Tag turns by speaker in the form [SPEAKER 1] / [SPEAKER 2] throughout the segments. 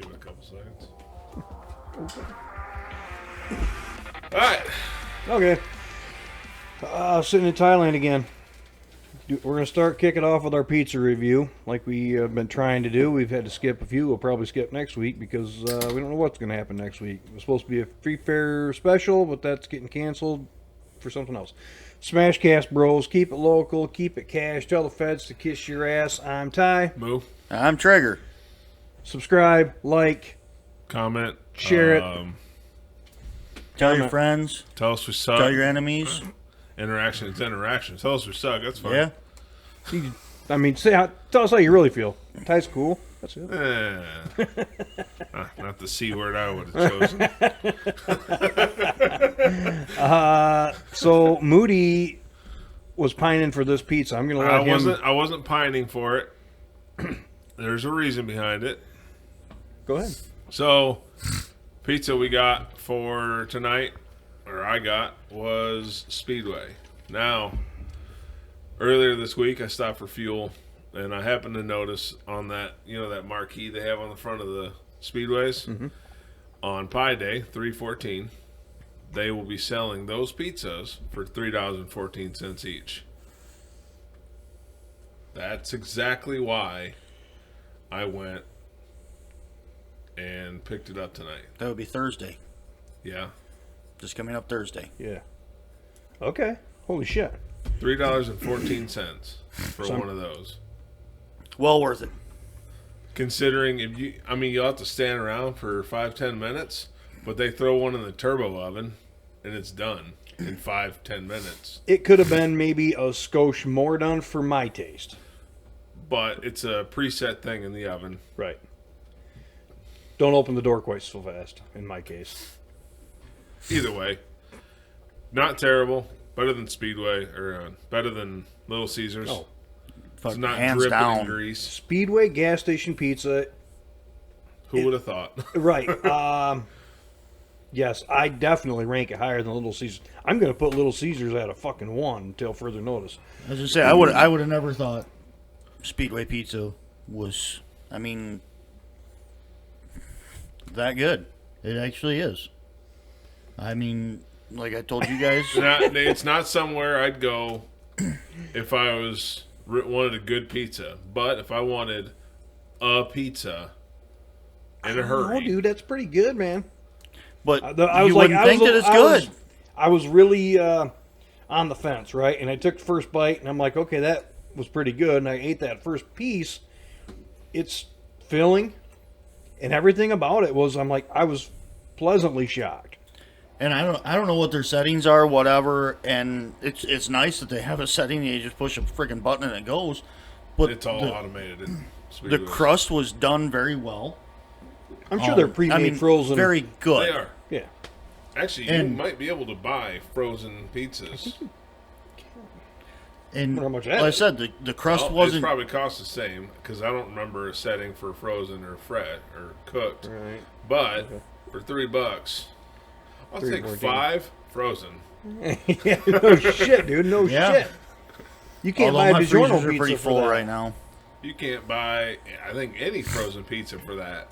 [SPEAKER 1] Give it a couple seconds. All right.
[SPEAKER 2] Okay. Sitting in Thailand again. We're going to start kicking off with our pizza review like we have been trying to do. We've had to skip a few. We'll probably skip next week because we don't know what's going to happen next week. It was supposed to be a free fair special, but that's getting canceled for something else. SmashCastBros, keep it local, keep it cash. Tell the feds to kiss your ass. I'm Ty.
[SPEAKER 1] Moo.
[SPEAKER 3] I'm Trigger.
[SPEAKER 2] Subscribe, like,
[SPEAKER 1] Comment.
[SPEAKER 2] share it.
[SPEAKER 3] Tell your friends.
[SPEAKER 1] Tell us we suck.
[SPEAKER 3] Tell your enemies.
[SPEAKER 1] Interaction is interaction. Tell us we suck. That's fine.
[SPEAKER 3] Yeah.
[SPEAKER 2] Tell us how you really feel. Ty's cool. That's it.
[SPEAKER 1] Not the C word I would have chosen.
[SPEAKER 2] So Moody was pining for this pizza. I'm gonna let him.
[SPEAKER 1] I wasn't pining for it. There's a reason behind it.
[SPEAKER 2] Go ahead.
[SPEAKER 1] So, pizza we got for tonight, or I got, was Speedway. Now, earlier this week I stopped for fuel, and I happened to notice on that, that marquee they have on the front of the Speedways, on Pi Day, 3/14, they will be selling those pizzas for $3.14 each. That's exactly why I went and picked it up tonight.
[SPEAKER 3] That would be Thursday.
[SPEAKER 1] Yeah.
[SPEAKER 3] Just coming up Thursday.
[SPEAKER 2] Yeah. Okay. Holy shit.
[SPEAKER 1] $3.14 for one of those.
[SPEAKER 3] Well worth it.
[SPEAKER 1] Considering you'll have to stand around for 5-10 minutes, but they throw one in the turbo oven and it's done in 5-10 minutes.
[SPEAKER 2] It could have been maybe a skosh more done for my taste.
[SPEAKER 1] But it's a preset thing in the oven.
[SPEAKER 2] Right. Don't open the door quite so fast, in my case.
[SPEAKER 1] Either way, not terrible. Better than Speedway, or better than Little Caesars.
[SPEAKER 2] Oh.
[SPEAKER 1] It's not
[SPEAKER 3] hands
[SPEAKER 1] dripping
[SPEAKER 3] down.
[SPEAKER 1] in grease.
[SPEAKER 2] Speedway gas station pizza.
[SPEAKER 1] Who would have thought?
[SPEAKER 2] Right. Yes, I definitely rank it higher than Little Caesars. I'm going to put Little Caesars at a fucking 1 until further notice.
[SPEAKER 3] I was just say I would have never thought Speedway Pizza was, that good. It actually is. Like I told you guys,
[SPEAKER 1] It's not somewhere I'd go if I wanted a good pizza. But if I wanted a pizza in a hurry,
[SPEAKER 2] Oh, dude, that's pretty good, man.
[SPEAKER 3] but
[SPEAKER 2] I was
[SPEAKER 3] you wouldn't think that it's good.
[SPEAKER 2] I was really on the fence, right? And I took the first bite, and I'm like, okay, that was pretty good. And I ate that first piece. It's filling, and everything about it was. I was pleasantly shocked.
[SPEAKER 3] And I don't know what their settings are, whatever. And it's nice that they have a setting. You just push a freaking button and it goes. But
[SPEAKER 1] it's all automated.
[SPEAKER 3] The crust was done very well.
[SPEAKER 2] I'm sure they're pre-made frozen.
[SPEAKER 3] Very good.
[SPEAKER 1] They are.
[SPEAKER 2] Yeah.
[SPEAKER 1] Actually, you might be able to buy frozen pizzas.
[SPEAKER 3] And
[SPEAKER 2] How much
[SPEAKER 3] like I said, the crust wasn't.
[SPEAKER 1] It probably costs the same because I don't remember a setting for frozen or cooked.
[SPEAKER 2] Right.
[SPEAKER 1] But for $3, I'll take 5 frozen.
[SPEAKER 2] Yeah, no shit, dude. No
[SPEAKER 3] Yeah.
[SPEAKER 2] shit. You can't
[SPEAKER 3] Although
[SPEAKER 2] buy
[SPEAKER 3] my
[SPEAKER 2] a DiGiorno
[SPEAKER 3] freezers are
[SPEAKER 2] pizza
[SPEAKER 3] pretty
[SPEAKER 2] for
[SPEAKER 3] full
[SPEAKER 2] that.
[SPEAKER 3] right now.
[SPEAKER 1] You can't buy, I think, any frozen pizza for that.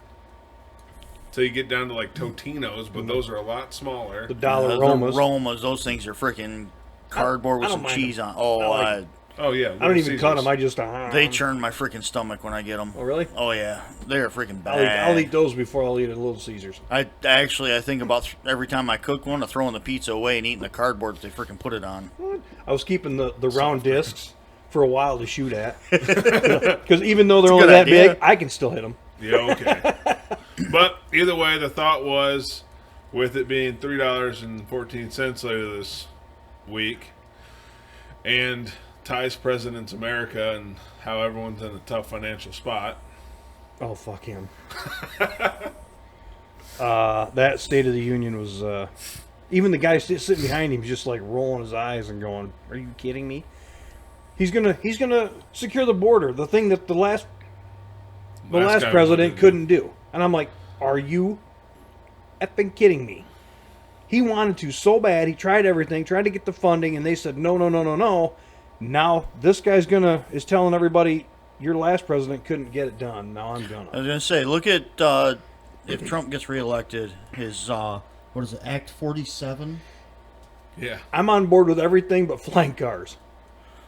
[SPEAKER 1] So you get down to like Totino's, but those are a lot smaller.
[SPEAKER 2] The dollar
[SPEAKER 3] The
[SPEAKER 2] Romas.
[SPEAKER 3] Romas, those things are freaking cardboard with
[SPEAKER 2] I don't
[SPEAKER 3] some
[SPEAKER 2] mind
[SPEAKER 3] cheese
[SPEAKER 2] them.
[SPEAKER 3] on. Oh,
[SPEAKER 2] I like
[SPEAKER 1] Oh yeah,
[SPEAKER 2] I don't even cut them. I just
[SPEAKER 3] they churn my freaking stomach when I get them.
[SPEAKER 2] Oh really?
[SPEAKER 3] Oh yeah, they're freaking
[SPEAKER 2] I'll
[SPEAKER 3] bad.
[SPEAKER 2] eat those before I'll eat a Little Caesars.
[SPEAKER 3] I think about every time I cook one, of throwing the pizza away and eating the cardboard that they freaking put it on.
[SPEAKER 2] I was keeping the round discs for a while to shoot at because even though they're only that
[SPEAKER 3] idea.
[SPEAKER 2] big, I can still hit them.
[SPEAKER 1] Yeah, okay. But either way, the thought was, with it being $3.14 later this week, and Ty's President's America and how everyone's in a tough financial spot.
[SPEAKER 2] Oh fuck him. That State of the Union was. Even the guy sitting behind him, just like rolling his eyes and going, "Are you kidding me?" He's gonna secure the border, the thing that the last
[SPEAKER 1] guy
[SPEAKER 2] president couldn't do. And I'm like, are you effing kidding me? He wanted to so bad. He tried everything, tried to get the funding, and they said no. Now this guy's is telling everybody your last president couldn't get it done. Now I'm gonna.
[SPEAKER 3] I was gonna say, look at if Trump gets reelected, his what is it, Act 47?
[SPEAKER 1] Yeah.
[SPEAKER 2] I'm on board with everything but flying cars.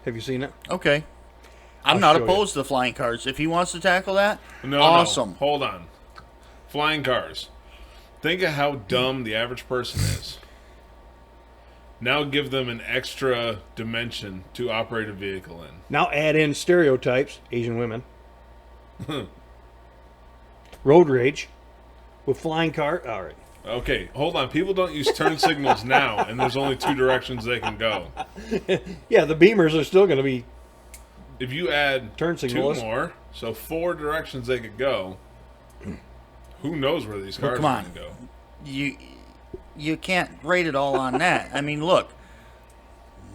[SPEAKER 2] Have you seen it?
[SPEAKER 3] Okay. I'm
[SPEAKER 2] I'll
[SPEAKER 3] not
[SPEAKER 2] show
[SPEAKER 3] opposed to the flying cars. If he wants to tackle that,
[SPEAKER 1] No,
[SPEAKER 3] awesome.
[SPEAKER 1] No. Hold on. Flying cars. Think of how dumb the average person is. Now give them an extra dimension to operate a vehicle in.
[SPEAKER 2] Now add in stereotypes, Asian women. Road rage. With flying car. All right.
[SPEAKER 1] Okay, hold on. People don't use turn signals now, and there's only 2 directions they can go.
[SPEAKER 2] Yeah, the Beamers are still going to be...
[SPEAKER 1] If you add
[SPEAKER 2] Turn
[SPEAKER 1] 2
[SPEAKER 2] signals.
[SPEAKER 1] more, so 4 directions they could go, who knows where these cars
[SPEAKER 3] come
[SPEAKER 1] are
[SPEAKER 3] on.
[SPEAKER 1] going to go?
[SPEAKER 3] You can't rate it all on that. I mean, look.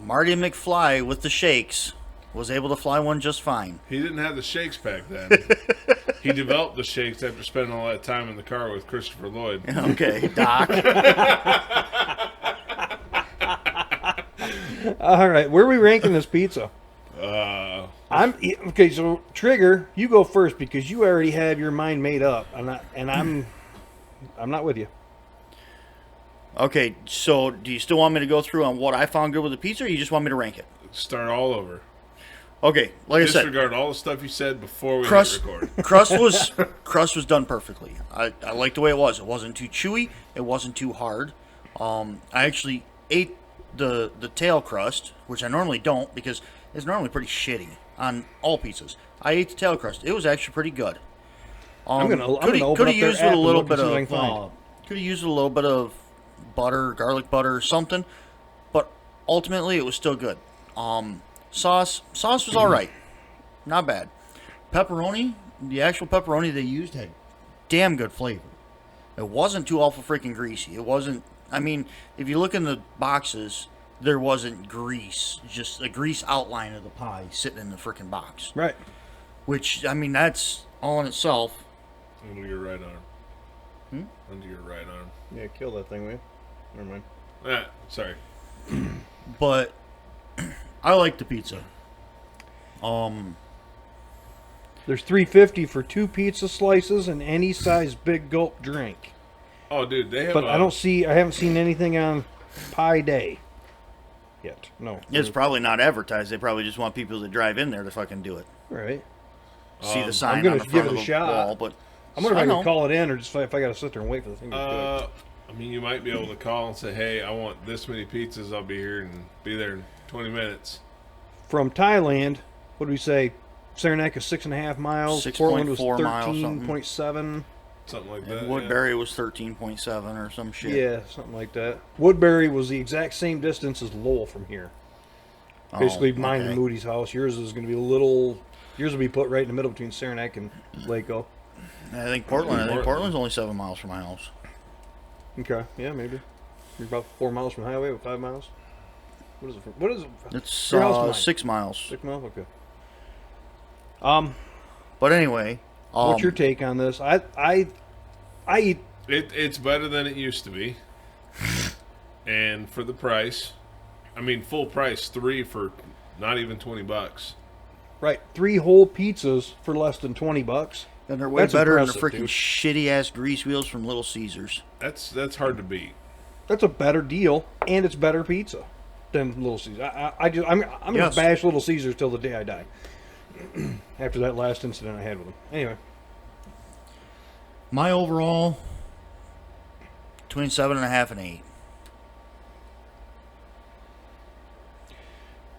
[SPEAKER 3] Marty McFly with the shakes was able to fly one just fine.
[SPEAKER 1] He didn't have the shakes back then. He developed the shakes after spending all that time in the car with Christopher Lloyd.
[SPEAKER 3] Okay, Doc.
[SPEAKER 2] All right, where are we ranking this pizza? Okay. So Trigger, you go first because you already have your mind made up, I'm not with you.
[SPEAKER 3] Okay, so do you still want me to go through on what I found good with the pizza, or you just want me to rank it?
[SPEAKER 1] Start all over.
[SPEAKER 3] Okay, like I said,
[SPEAKER 1] Disregard all the stuff you said before we hit
[SPEAKER 3] crust
[SPEAKER 1] record.
[SPEAKER 3] crust was done perfectly. I liked the way it was. It wasn't too chewy. It wasn't too hard. I actually ate the tail crust, which I normally don't because it's normally pretty shitty on all pizzas. I ate the tail crust. It was actually pretty good.
[SPEAKER 2] I'm gonna open
[SPEAKER 3] could
[SPEAKER 2] up
[SPEAKER 3] have
[SPEAKER 2] their
[SPEAKER 3] used
[SPEAKER 2] app
[SPEAKER 3] with a
[SPEAKER 2] and
[SPEAKER 3] little
[SPEAKER 2] look
[SPEAKER 3] bit
[SPEAKER 2] and see what I
[SPEAKER 3] of
[SPEAKER 2] can find.
[SPEAKER 3] could have used a little bit of butter, garlic butter, or something. But ultimately, it was still good. Sauce was all right, not bad. Pepperoni, the actual pepperoni they used had damn good flavor. It wasn't too awful freaking greasy. It wasn't. I mean, if you look in the boxes, there wasn't grease, just a grease outline of the pie sitting in the freaking box.
[SPEAKER 2] Right.
[SPEAKER 3] Which, I mean, that's all in itself.
[SPEAKER 1] Under your right arm. Under your right arm.
[SPEAKER 2] Yeah, kill that thing, will you? Never mind.
[SPEAKER 1] Sorry.
[SPEAKER 3] But I like the pizza.
[SPEAKER 2] There's $3.50 for 2 pizza slices and any size big gulp drink.
[SPEAKER 1] Oh, dude, they have.
[SPEAKER 2] But I haven't seen anything on Pie Day yet. No.
[SPEAKER 3] It's probably not advertised. They probably just want people to drive in there to fucking do it.
[SPEAKER 2] Right.
[SPEAKER 3] See the sign
[SPEAKER 2] I'm gonna
[SPEAKER 3] on the
[SPEAKER 2] give
[SPEAKER 3] front
[SPEAKER 2] it
[SPEAKER 3] of
[SPEAKER 2] a
[SPEAKER 3] the
[SPEAKER 2] shot.
[SPEAKER 3] wall, but
[SPEAKER 2] I'm wondering if I
[SPEAKER 3] know.
[SPEAKER 2] can call it in or just if I got to sit there and wait for the thing to cook.
[SPEAKER 1] I mean, you might be able to call and say, "Hey, I want this many pizzas. I'll be here and be there in 20 minutes."
[SPEAKER 2] From Thailand, what do we say? Saranac is 6.5 miles. Portland was
[SPEAKER 3] 6.4 miles,
[SPEAKER 2] 13.7.
[SPEAKER 1] Something like that.
[SPEAKER 3] And Woodbury was 13.7 or some shit.
[SPEAKER 2] Yeah, something like that. Woodbury was the exact same distance as Lowell from here. Basically, mine and Moody's house. Yours is going to be yours will be put right in the middle between Saranac and Waco.
[SPEAKER 3] I think Portland's only 7 miles from my house.
[SPEAKER 2] Okay, yeah, maybe. You're about 4 miles from the highway, with 5 miles. What is it?
[SPEAKER 3] It's
[SPEAKER 2] Your house mine?
[SPEAKER 3] 6 miles.
[SPEAKER 2] 6 miles. Okay.
[SPEAKER 3] But anyway,
[SPEAKER 2] What's your take on this? I eat.
[SPEAKER 1] It's better than it used to be, and for the price, I mean full price, 3 for not even $20.
[SPEAKER 2] Right, 3 whole pizzas for less than $20.
[SPEAKER 3] And they're way
[SPEAKER 2] That's
[SPEAKER 3] better than the
[SPEAKER 2] impressive,
[SPEAKER 3] freaking shitty ass grease wheels from Little Caesars.
[SPEAKER 1] That's hard to beat.
[SPEAKER 2] That's a better deal, and it's better pizza than Little Caesars. I'm gonna
[SPEAKER 3] Yes.
[SPEAKER 2] bash Little Caesars till the day I die. After that last incident I had with them. Anyway,
[SPEAKER 3] My overall, between 7.5 and 8.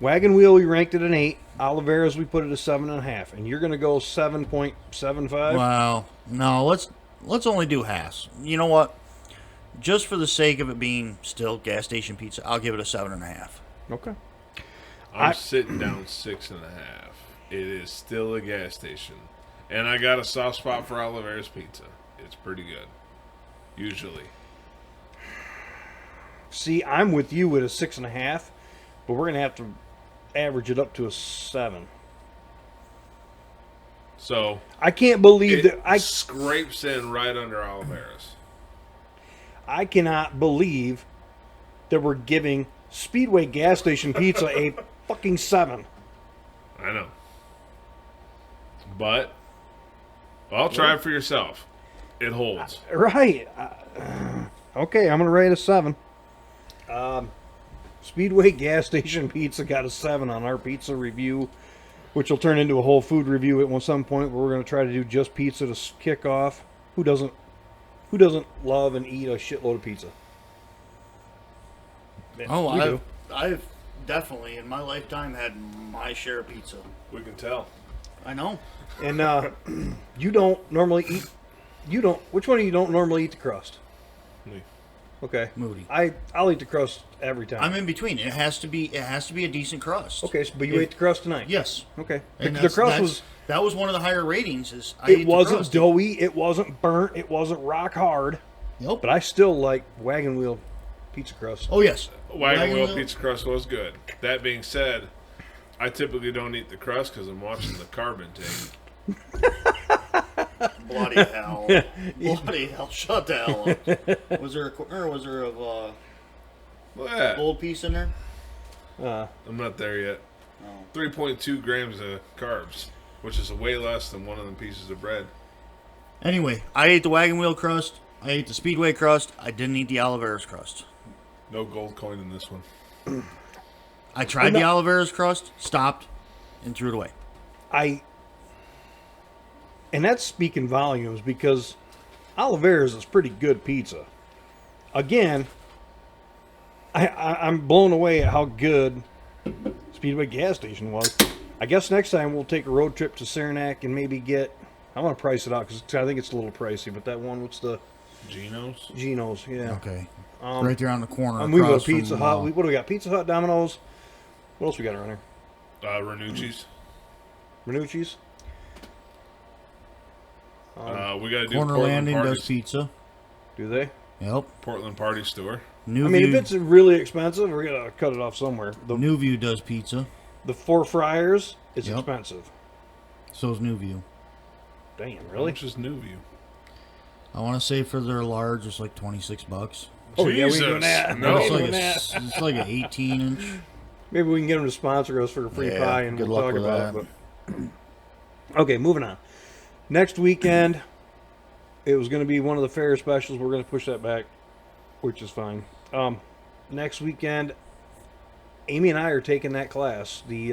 [SPEAKER 2] Wagon Wheel we ranked it an 8. Oliveira's we put it a 7.5, and you're gonna go 7.75.
[SPEAKER 3] Wow. No, let's only do halves. You know what? Just for the sake of it being still gas station pizza, I'll give it a 7.5.
[SPEAKER 2] Okay.
[SPEAKER 1] I'm sitting down 6.5. It is still a gas station, and I got a soft spot for Oliveira's pizza. It's pretty good, usually.
[SPEAKER 2] See, I'm with you with a 6.5, but we're gonna have to average it up to a 7.
[SPEAKER 1] So
[SPEAKER 2] I can't believe
[SPEAKER 1] it
[SPEAKER 2] that
[SPEAKER 1] scrapes in right under Oliveira's.
[SPEAKER 2] I cannot believe that we're giving Speedway gas station pizza a fucking 7.
[SPEAKER 1] I know, but I'll try it for yourself. It holds.
[SPEAKER 2] Right. Okay, I'm going to rate a 7. Speedway gas station pizza got a 7 on our pizza review, which will turn into a whole food review at some point where we're going to try to do just pizza to kick off. Who doesn't love and eat a shitload of pizza?
[SPEAKER 3] Oh,
[SPEAKER 2] we do.
[SPEAKER 3] I've definitely in my lifetime had my share of pizza.
[SPEAKER 1] We can tell.
[SPEAKER 3] I know.
[SPEAKER 2] And you don't normally eat. Which one of you don't normally eat the crust?
[SPEAKER 1] Me.
[SPEAKER 2] Okay.
[SPEAKER 3] Moody.
[SPEAKER 2] I'll eat the crust every time.
[SPEAKER 3] I'm in between. It has to be a decent crust.
[SPEAKER 2] Okay, but you ate the crust tonight.
[SPEAKER 3] Yes.
[SPEAKER 2] Okay.
[SPEAKER 3] And
[SPEAKER 2] The crust
[SPEAKER 3] that was one of the higher ratings. I ate
[SPEAKER 2] it
[SPEAKER 3] the
[SPEAKER 2] wasn't
[SPEAKER 3] crust.
[SPEAKER 2] doughy. It wasn't burnt. It wasn't rock hard.
[SPEAKER 3] Nope.
[SPEAKER 2] But I still like wagon wheel pizza crust.
[SPEAKER 3] Oh yes.
[SPEAKER 1] Wagon wheel pizza crust was good. That being said, I typically don't eat the crust because I'm watching the carb intake.
[SPEAKER 3] Bloody hell. Bloody hell. Shut the hell up. Was there a
[SPEAKER 1] What?
[SPEAKER 3] gold piece in there?
[SPEAKER 1] I'm not there yet.
[SPEAKER 3] Oh.
[SPEAKER 1] 3.2 grams of carbs, which is way less than one of them pieces of bread.
[SPEAKER 3] Anyway, I ate the wagon wheel crust. I ate the Speedway crust. I didn't eat the Oliveras crust.
[SPEAKER 1] No gold coin in this one.
[SPEAKER 3] I tried the Oliveras crust, stopped, and threw it away.
[SPEAKER 2] And that's speaking volumes because Oliveras is pretty good pizza. Again, I'm blown away at how good Speedway gas station was. I guess next time we'll take a road trip to Saranac and maybe get. I want to price it out because I think it's a little pricey. But that one, what's the
[SPEAKER 1] Geno's?
[SPEAKER 2] Geno's? Yeah.
[SPEAKER 3] Okay. Right there on the corner.
[SPEAKER 2] We go
[SPEAKER 3] across
[SPEAKER 2] to Pizza
[SPEAKER 3] from,
[SPEAKER 2] Hut. What do we got? Pizza Hut, Domino's. What else we got around here?
[SPEAKER 1] Renucci's.
[SPEAKER 2] Renucci's.
[SPEAKER 1] We got to do
[SPEAKER 3] Corner
[SPEAKER 1] Portland
[SPEAKER 3] Landing
[SPEAKER 1] Party,
[SPEAKER 3] does pizza.
[SPEAKER 2] Do they?
[SPEAKER 3] Yep.
[SPEAKER 1] Portland Party Store.
[SPEAKER 3] New
[SPEAKER 2] I mean,
[SPEAKER 3] View,
[SPEAKER 2] if it's really expensive, we're gonna cut it off somewhere.
[SPEAKER 3] New View does pizza.
[SPEAKER 2] The 4 fryers is
[SPEAKER 3] Yep.
[SPEAKER 2] expensive.
[SPEAKER 3] So is New View.
[SPEAKER 2] Damn,
[SPEAKER 1] How
[SPEAKER 2] really?
[SPEAKER 1] much is New View?
[SPEAKER 3] I want to say for their large, it's like $26.
[SPEAKER 2] Oh yeah, we
[SPEAKER 1] Jesus,
[SPEAKER 2] ain't doing that.
[SPEAKER 1] no.
[SPEAKER 2] We
[SPEAKER 3] It's
[SPEAKER 2] ain't
[SPEAKER 3] like,
[SPEAKER 2] doing that.
[SPEAKER 3] it's like an 18-inch.
[SPEAKER 2] Maybe we can get them to sponsor us for a free
[SPEAKER 3] Yeah,
[SPEAKER 2] pie, and
[SPEAKER 3] good
[SPEAKER 2] we'll
[SPEAKER 3] luck
[SPEAKER 2] talk
[SPEAKER 3] with
[SPEAKER 2] about
[SPEAKER 3] that.
[SPEAKER 2] it. But okay, moving on. Next weekend, it was going to be one of the fair specials. We're going to push that back, which is fine. Next weekend, Amy and I are taking that class, the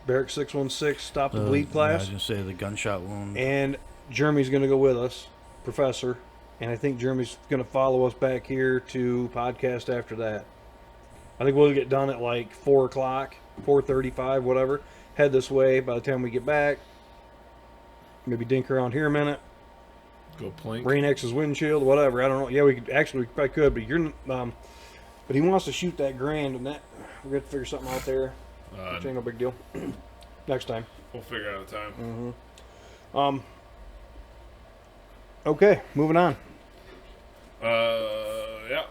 [SPEAKER 2] Barrack 616 Stop the Bleed
[SPEAKER 3] Yeah, I
[SPEAKER 2] class,
[SPEAKER 3] was going to say the gunshot wound.
[SPEAKER 2] and Jeremy's going to go with us, Professor, and I think Jeremy's going to follow us back here to podcast after that. I think we'll get done at like 4 o'clock, 4:35, whatever. Head this way by the time we get back. Maybe dink around here a minute.
[SPEAKER 1] Go plink.
[SPEAKER 2] Rain X's windshield, whatever. I don't know. Yeah, we probably could, but but he wants to shoot that grand, and that we're gonna figure something out there. Which ain't no big deal. Next time.
[SPEAKER 1] We'll figure out a time.
[SPEAKER 2] Okay, moving on.
[SPEAKER 1] Yeah.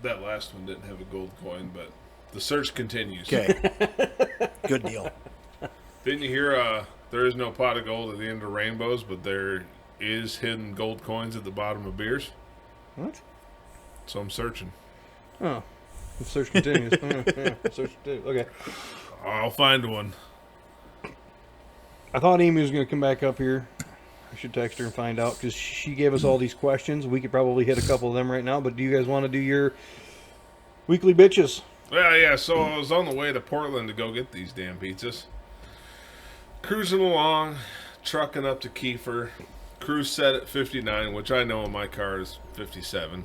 [SPEAKER 1] That last one didn't have a gold coin, but the search continues.
[SPEAKER 3] Okay. Good deal.
[SPEAKER 1] Didn't you hear there is no pot of gold at the end of rainbows, but there is hidden gold coins at the bottom of beers?
[SPEAKER 2] What?
[SPEAKER 1] So I'm searching.
[SPEAKER 2] Oh, the search continues. Yeah, search continues. Okay.
[SPEAKER 1] I'll find one.
[SPEAKER 2] I thought Amy was going to come back up here. I should text her and find out because she gave us all these questions. We could probably hit a couple of them right now, but do you guys want to do your weekly bitches?
[SPEAKER 1] Yeah, so I was on the way to Portland to go get these damn pizzas. Cruising along, trucking up to Kiefer. Cruise set at 59, which I know in my car is 57.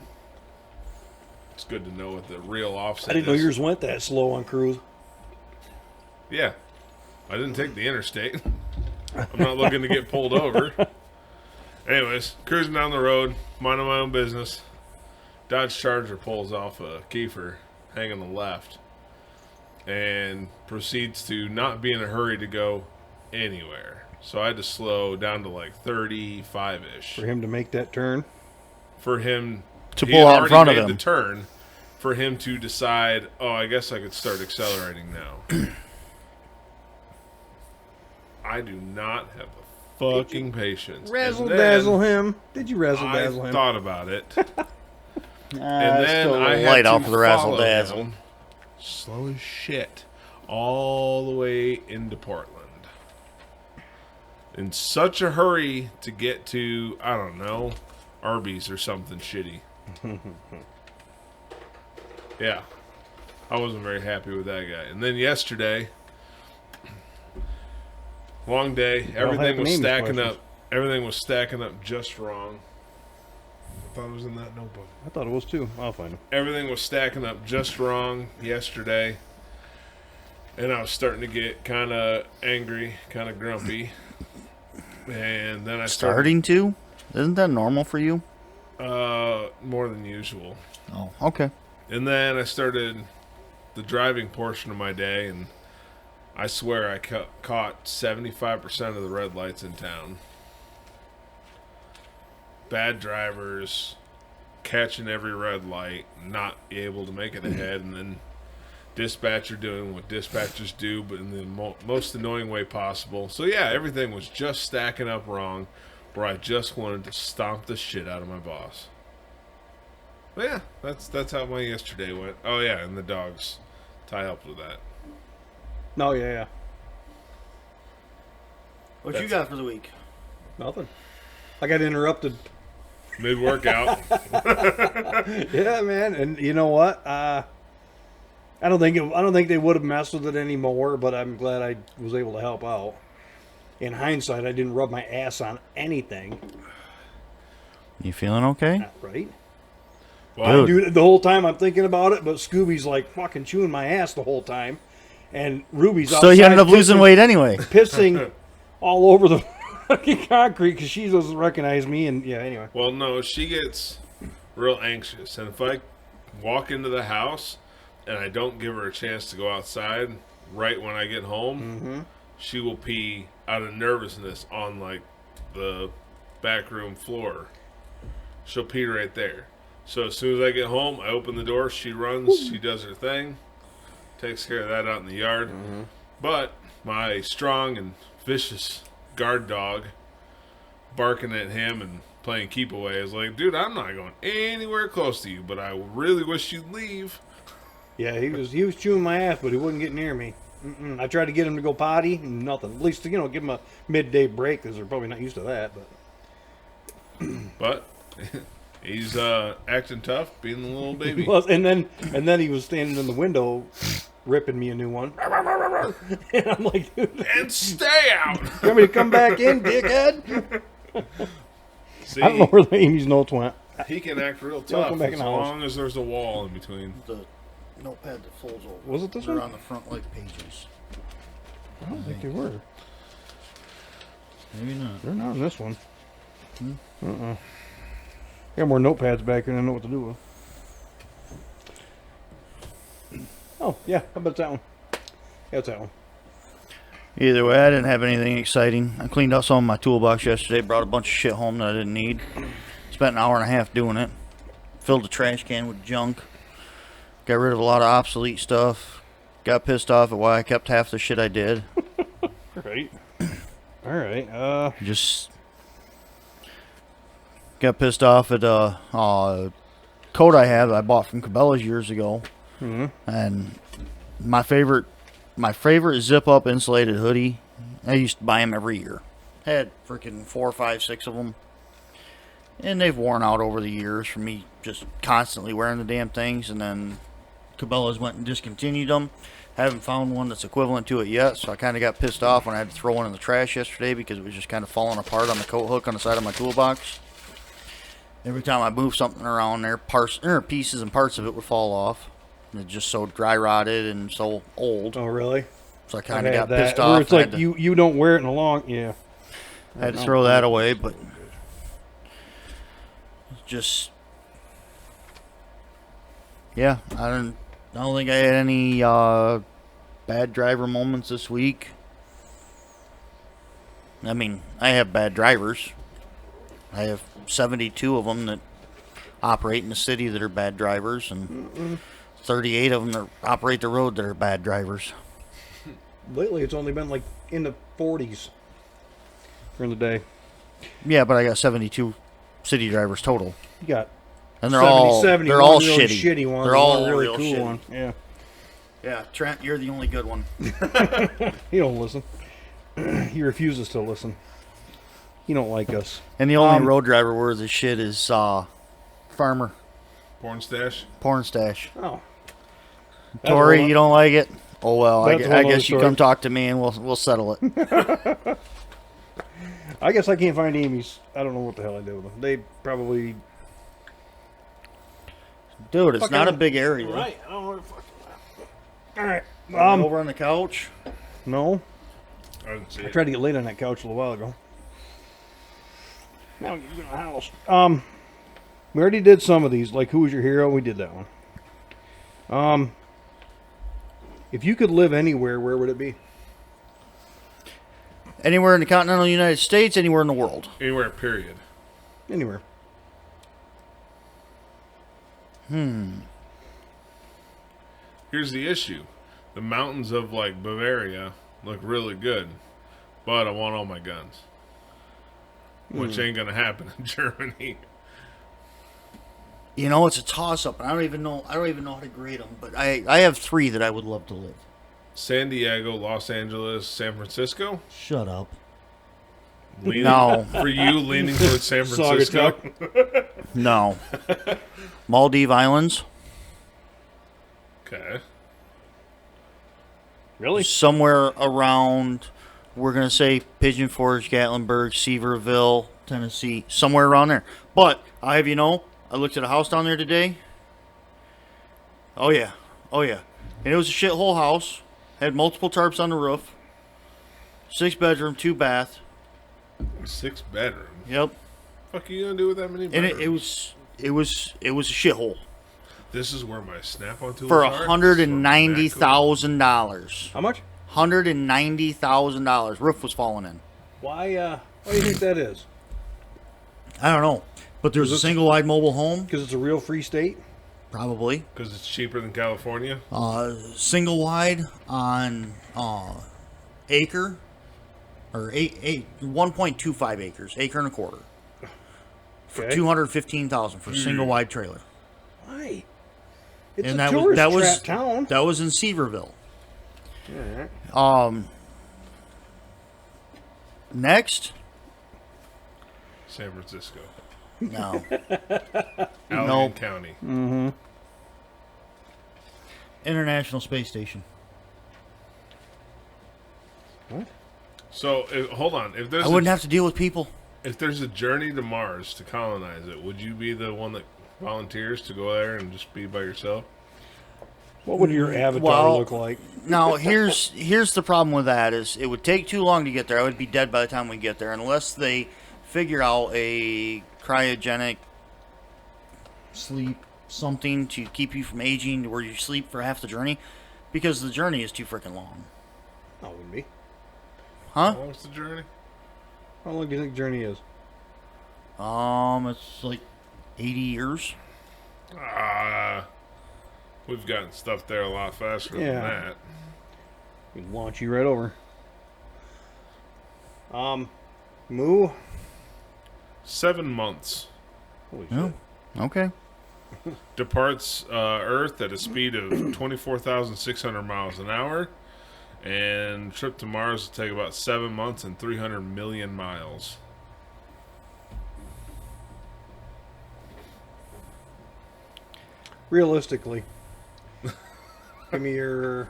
[SPEAKER 1] It's good to know what the real offset
[SPEAKER 2] I didn't
[SPEAKER 1] is.
[SPEAKER 2] know yours went that slow on cruise.
[SPEAKER 1] Yeah. I didn't take the interstate. I'm not looking to get pulled over. Anyways, cruising down the road, minding my own business. Dodge Charger pulls off a Kiefer, hanging the left, and proceeds to not be in a hurry to go anywhere. So I had to slow down to like 35-ish.
[SPEAKER 2] For him to make that turn.
[SPEAKER 1] For him
[SPEAKER 3] To
[SPEAKER 1] he
[SPEAKER 3] pull
[SPEAKER 1] had
[SPEAKER 3] out in front of
[SPEAKER 1] already made
[SPEAKER 3] him.
[SPEAKER 1] the turn, for him to decide, oh, I guess I could start accelerating now. I do not have the fucking patience.
[SPEAKER 2] Razzle
[SPEAKER 1] And then
[SPEAKER 2] dazzle him. Did you razzle dazzle
[SPEAKER 1] I
[SPEAKER 2] him?
[SPEAKER 1] thought about it. And
[SPEAKER 3] It's
[SPEAKER 1] then
[SPEAKER 3] still a
[SPEAKER 1] I
[SPEAKER 3] little
[SPEAKER 1] had
[SPEAKER 3] light
[SPEAKER 1] to
[SPEAKER 3] off of the razzle
[SPEAKER 1] follow
[SPEAKER 3] dazzle.
[SPEAKER 1] him slow as shit all the way into Portland. in such a hurry to get to, I don't know, Arby's or something shitty. Yeah. I wasn't very happy with that guy. And then yesterday, long day, everything was stacking up. Everything was stacking up just wrong. I thought it was in that notebook.
[SPEAKER 2] I thought it was too. I'll find it.
[SPEAKER 1] Everything was stacking up just wrong yesterday. And I was starting to get kind of angry, kind of grumpy. And then I
[SPEAKER 3] Starting to? Isn't that normal for you?
[SPEAKER 1] more than usual.
[SPEAKER 3] Oh, okay.
[SPEAKER 1] And then I started the driving portion of my day, and I swear I caught 75% of the red lights in town. Bad drivers, catching every red light, not able to make it ahead, and then dispatcher doing what dispatchers do, but in the most annoying way possible. So yeah, everything was just stacking up wrong, where I just wanted to stomp the shit out of my boss. But yeah, that's how my yesterday went. Oh yeah, and the dogs. Ty helped with that.
[SPEAKER 2] No, yeah.
[SPEAKER 3] What you got for the week?
[SPEAKER 2] Nothing. I got interrupted.
[SPEAKER 1] Mid-workout.
[SPEAKER 2] Yeah, man, and you know what? I don't think they would have messed with it anymore, but I'm glad I was able to help out. In hindsight, I didn't rub my ass on anything.
[SPEAKER 3] You feeling okay?
[SPEAKER 2] Right?
[SPEAKER 1] Well,
[SPEAKER 2] Dude, the whole time I'm thinking about it, but Scooby's like fucking chewing my ass the whole time, and Ruby's
[SPEAKER 3] So you ended up losing weight anyway.
[SPEAKER 2] pissing all over the fucking concrete because she doesn't recognize me. And yeah, anyway.
[SPEAKER 1] well, no, she gets real anxious, and if I walk into the house and I don't give her a chance to go outside right when I get home, she will pee out of nervousness on like the back room floor. She'll pee right there. So as soon as I get home, I open the door, she runs, she does her thing, takes care of that out in the yard. But my strong and vicious guard dog, barking at him and playing keep away, is like, dude, I'm not going anywhere close to you, but I really wish you'd leave.
[SPEAKER 2] Yeah, he was chewing my ass, but he wouldn't get near me. I tried to get him to go potty, and nothing. At least, give him a midday break, because they're probably not used to that.
[SPEAKER 1] But he's acting tough, being a little baby.
[SPEAKER 2] And then he was standing in the window, ripping me a new one. And I'm like, dude,
[SPEAKER 1] And stay out!
[SPEAKER 2] you want me to come back in, dickhead?
[SPEAKER 1] See,
[SPEAKER 2] I don't know where the Amy's notes went.
[SPEAKER 1] he can act real
[SPEAKER 2] Don't
[SPEAKER 1] tough
[SPEAKER 2] come back in
[SPEAKER 1] as
[SPEAKER 2] the house.
[SPEAKER 1] long as there's a wall in between.
[SPEAKER 3] The notepad that folds over.
[SPEAKER 2] Was it this
[SPEAKER 3] They're
[SPEAKER 2] one?
[SPEAKER 3] on the front like pages.
[SPEAKER 2] I don't think they were.
[SPEAKER 3] Maybe not.
[SPEAKER 2] They're not in this one. Got more notepads back here than I know what to do with. Oh, yeah, how about that one? Yeah, it's that one.
[SPEAKER 3] Either way, I didn't have anything exciting. I cleaned out some of my toolbox yesterday, brought a bunch of shit home that I didn't need. Spent an hour and a half doing it. Filled the trash can with junk. Got rid of a lot of obsolete stuff. Got pissed off at why I kept half the shit I did.
[SPEAKER 2] Right. All right.
[SPEAKER 3] Just got pissed off at a coat I have that I bought from Cabela's years ago. And my favorite zip up insulated hoodie. I used to buy them every year. Had freaking 4, 5, 6 of them, and they've worn out over the years from me just constantly wearing the damn things. And then Cabela's went and discontinued them. Haven't found one that's equivalent to it yet, so I kind of got pissed off when I had to throw one in the trash yesterday because it was just kind of falling apart on the coat hook on the side of my toolbox. Every time I moved something around there, pieces and parts of it would fall off. And it's just so dry rotted and so old.
[SPEAKER 2] Oh, really?
[SPEAKER 3] So I kind of
[SPEAKER 2] I've
[SPEAKER 3] got
[SPEAKER 2] had that,
[SPEAKER 3] pissed
[SPEAKER 2] where
[SPEAKER 3] off.
[SPEAKER 2] it's like you don't wear it in a long... Yeah.
[SPEAKER 3] I had to throw that away, but just... Yeah, I don't think I had any bad driver moments this week. I mean, I have bad drivers. I have 72 of them that operate in the city that are bad drivers, and 38 of them that operate the road that are bad drivers.
[SPEAKER 2] Lately, it's only been like in the 40s during the day.
[SPEAKER 3] Yeah, but I got 72 city drivers total.
[SPEAKER 2] You got
[SPEAKER 3] And they're all
[SPEAKER 2] really
[SPEAKER 3] shitty.
[SPEAKER 2] shitty ones.
[SPEAKER 3] They're all
[SPEAKER 2] one really
[SPEAKER 3] real
[SPEAKER 2] cool
[SPEAKER 3] shitty.
[SPEAKER 2] one. Yeah.
[SPEAKER 3] Yeah, Trent, you're the only good one.
[SPEAKER 2] He don't listen. He refuses to listen. You don't like us.
[SPEAKER 3] And the only road driver worth of shit is Farmer
[SPEAKER 1] Porn stash.
[SPEAKER 3] Porn Stash.
[SPEAKER 2] Oh.
[SPEAKER 3] Tori, you don't like it? Oh well, I
[SPEAKER 2] That's a whole other
[SPEAKER 3] guess you
[SPEAKER 2] story.
[SPEAKER 3] come talk to me and we'll settle it.
[SPEAKER 2] I guess I can't find Amy's. I don't know what the hell I did with them. They probably...
[SPEAKER 3] Dude, it's not a
[SPEAKER 2] Fucking-
[SPEAKER 3] big area.
[SPEAKER 2] Right. I don't know where the fuck... All right.
[SPEAKER 3] Over on the couch.
[SPEAKER 2] No.
[SPEAKER 1] I didn't see
[SPEAKER 2] I
[SPEAKER 1] it.
[SPEAKER 2] tried to get laid on that couch a little while ago. Now we're in the house. We already did some of these. Like, Who Was Your Hero? We did that one. If you could live anywhere, where would it be?
[SPEAKER 3] Anywhere in the continental United States, anywhere in the world.
[SPEAKER 1] Anywhere, period.
[SPEAKER 2] Anywhere.
[SPEAKER 1] Here's the issue. The mountains of, like, Bavaria look really good, but I want all my guns. Which ain't gonna happen in Germany.
[SPEAKER 3] You know, it's a toss-up. I don't even know how to grade them. But I have 3 that I would love to live.
[SPEAKER 1] San Diego, Los Angeles, San Francisco.
[SPEAKER 3] Shut up.
[SPEAKER 1] Leaning,
[SPEAKER 3] No.
[SPEAKER 1] For you, leaning towards San Francisco.
[SPEAKER 3] No. Maldive Islands.
[SPEAKER 1] Okay.
[SPEAKER 2] Really?
[SPEAKER 3] Somewhere around, we're going to say Pigeon Forge, Gatlinburg, Seaverville, Tennessee. Somewhere around there. But, I have you know, I looked at a house down there today. Oh, yeah. Oh, yeah. And it was a shithole house. Had multiple tarps on the roof. 6 bedroom, 2 bath.
[SPEAKER 1] 6 bedroom.
[SPEAKER 3] Yep.
[SPEAKER 1] Fuck are you gonna do with that many
[SPEAKER 3] And
[SPEAKER 1] bedrooms?
[SPEAKER 3] it was a shithole.
[SPEAKER 1] This is where my snap-on tools
[SPEAKER 3] For
[SPEAKER 1] are.
[SPEAKER 3] $190,000.
[SPEAKER 2] How much?
[SPEAKER 3] $190,000. Roof was falling in.
[SPEAKER 2] Why do you think that is?
[SPEAKER 3] I don't know. But there's a single wide mobile home.
[SPEAKER 2] Because it's a real free state?
[SPEAKER 3] Probably.
[SPEAKER 1] Because it's cheaper than California.
[SPEAKER 3] Single wide on acre. Or 1.25 acres. Acre and a quarter. For
[SPEAKER 2] Okay.
[SPEAKER 3] $215,000 for a single wide trailer.
[SPEAKER 2] Why? It's
[SPEAKER 3] And
[SPEAKER 2] a
[SPEAKER 3] that
[SPEAKER 2] tourist
[SPEAKER 3] was
[SPEAKER 2] trap town.
[SPEAKER 3] That was in Seaverville.
[SPEAKER 2] Alright.
[SPEAKER 3] Next?
[SPEAKER 1] San Francisco.
[SPEAKER 3] No.
[SPEAKER 1] Allegheny
[SPEAKER 3] Nope.
[SPEAKER 1] County.
[SPEAKER 3] International Space Station.
[SPEAKER 1] So, hold on. If there's
[SPEAKER 3] I wouldn't have to deal with people.
[SPEAKER 1] if there's a journey to Mars to colonize it, would you be the one that volunteers to go there and just be by yourself?
[SPEAKER 2] What would your avatar
[SPEAKER 3] Well-
[SPEAKER 2] look like?
[SPEAKER 3] Now, here's the problem with that is it would take too long to get there. I would be dead by the time we get there unless they figure out a cryogenic sleep something to keep you from aging to where you sleep for half the journey because the journey is too freaking long.
[SPEAKER 2] No, it wouldn't be.
[SPEAKER 3] Huh?
[SPEAKER 1] How long's the journey?
[SPEAKER 2] How long do you think the journey is?
[SPEAKER 3] It's like 80 years.
[SPEAKER 1] We've gotten stuff there a lot faster than
[SPEAKER 2] Yeah.
[SPEAKER 1] that.
[SPEAKER 2] We can launch you right over. Moo.
[SPEAKER 1] 7 months.
[SPEAKER 2] Holy
[SPEAKER 3] Yeah.
[SPEAKER 2] shit.
[SPEAKER 3] Okay.
[SPEAKER 1] Departs Earth at a speed of 24,600 miles an hour. And trip to Mars will take about 7 months and 300 million miles.
[SPEAKER 2] Realistically. Give me your...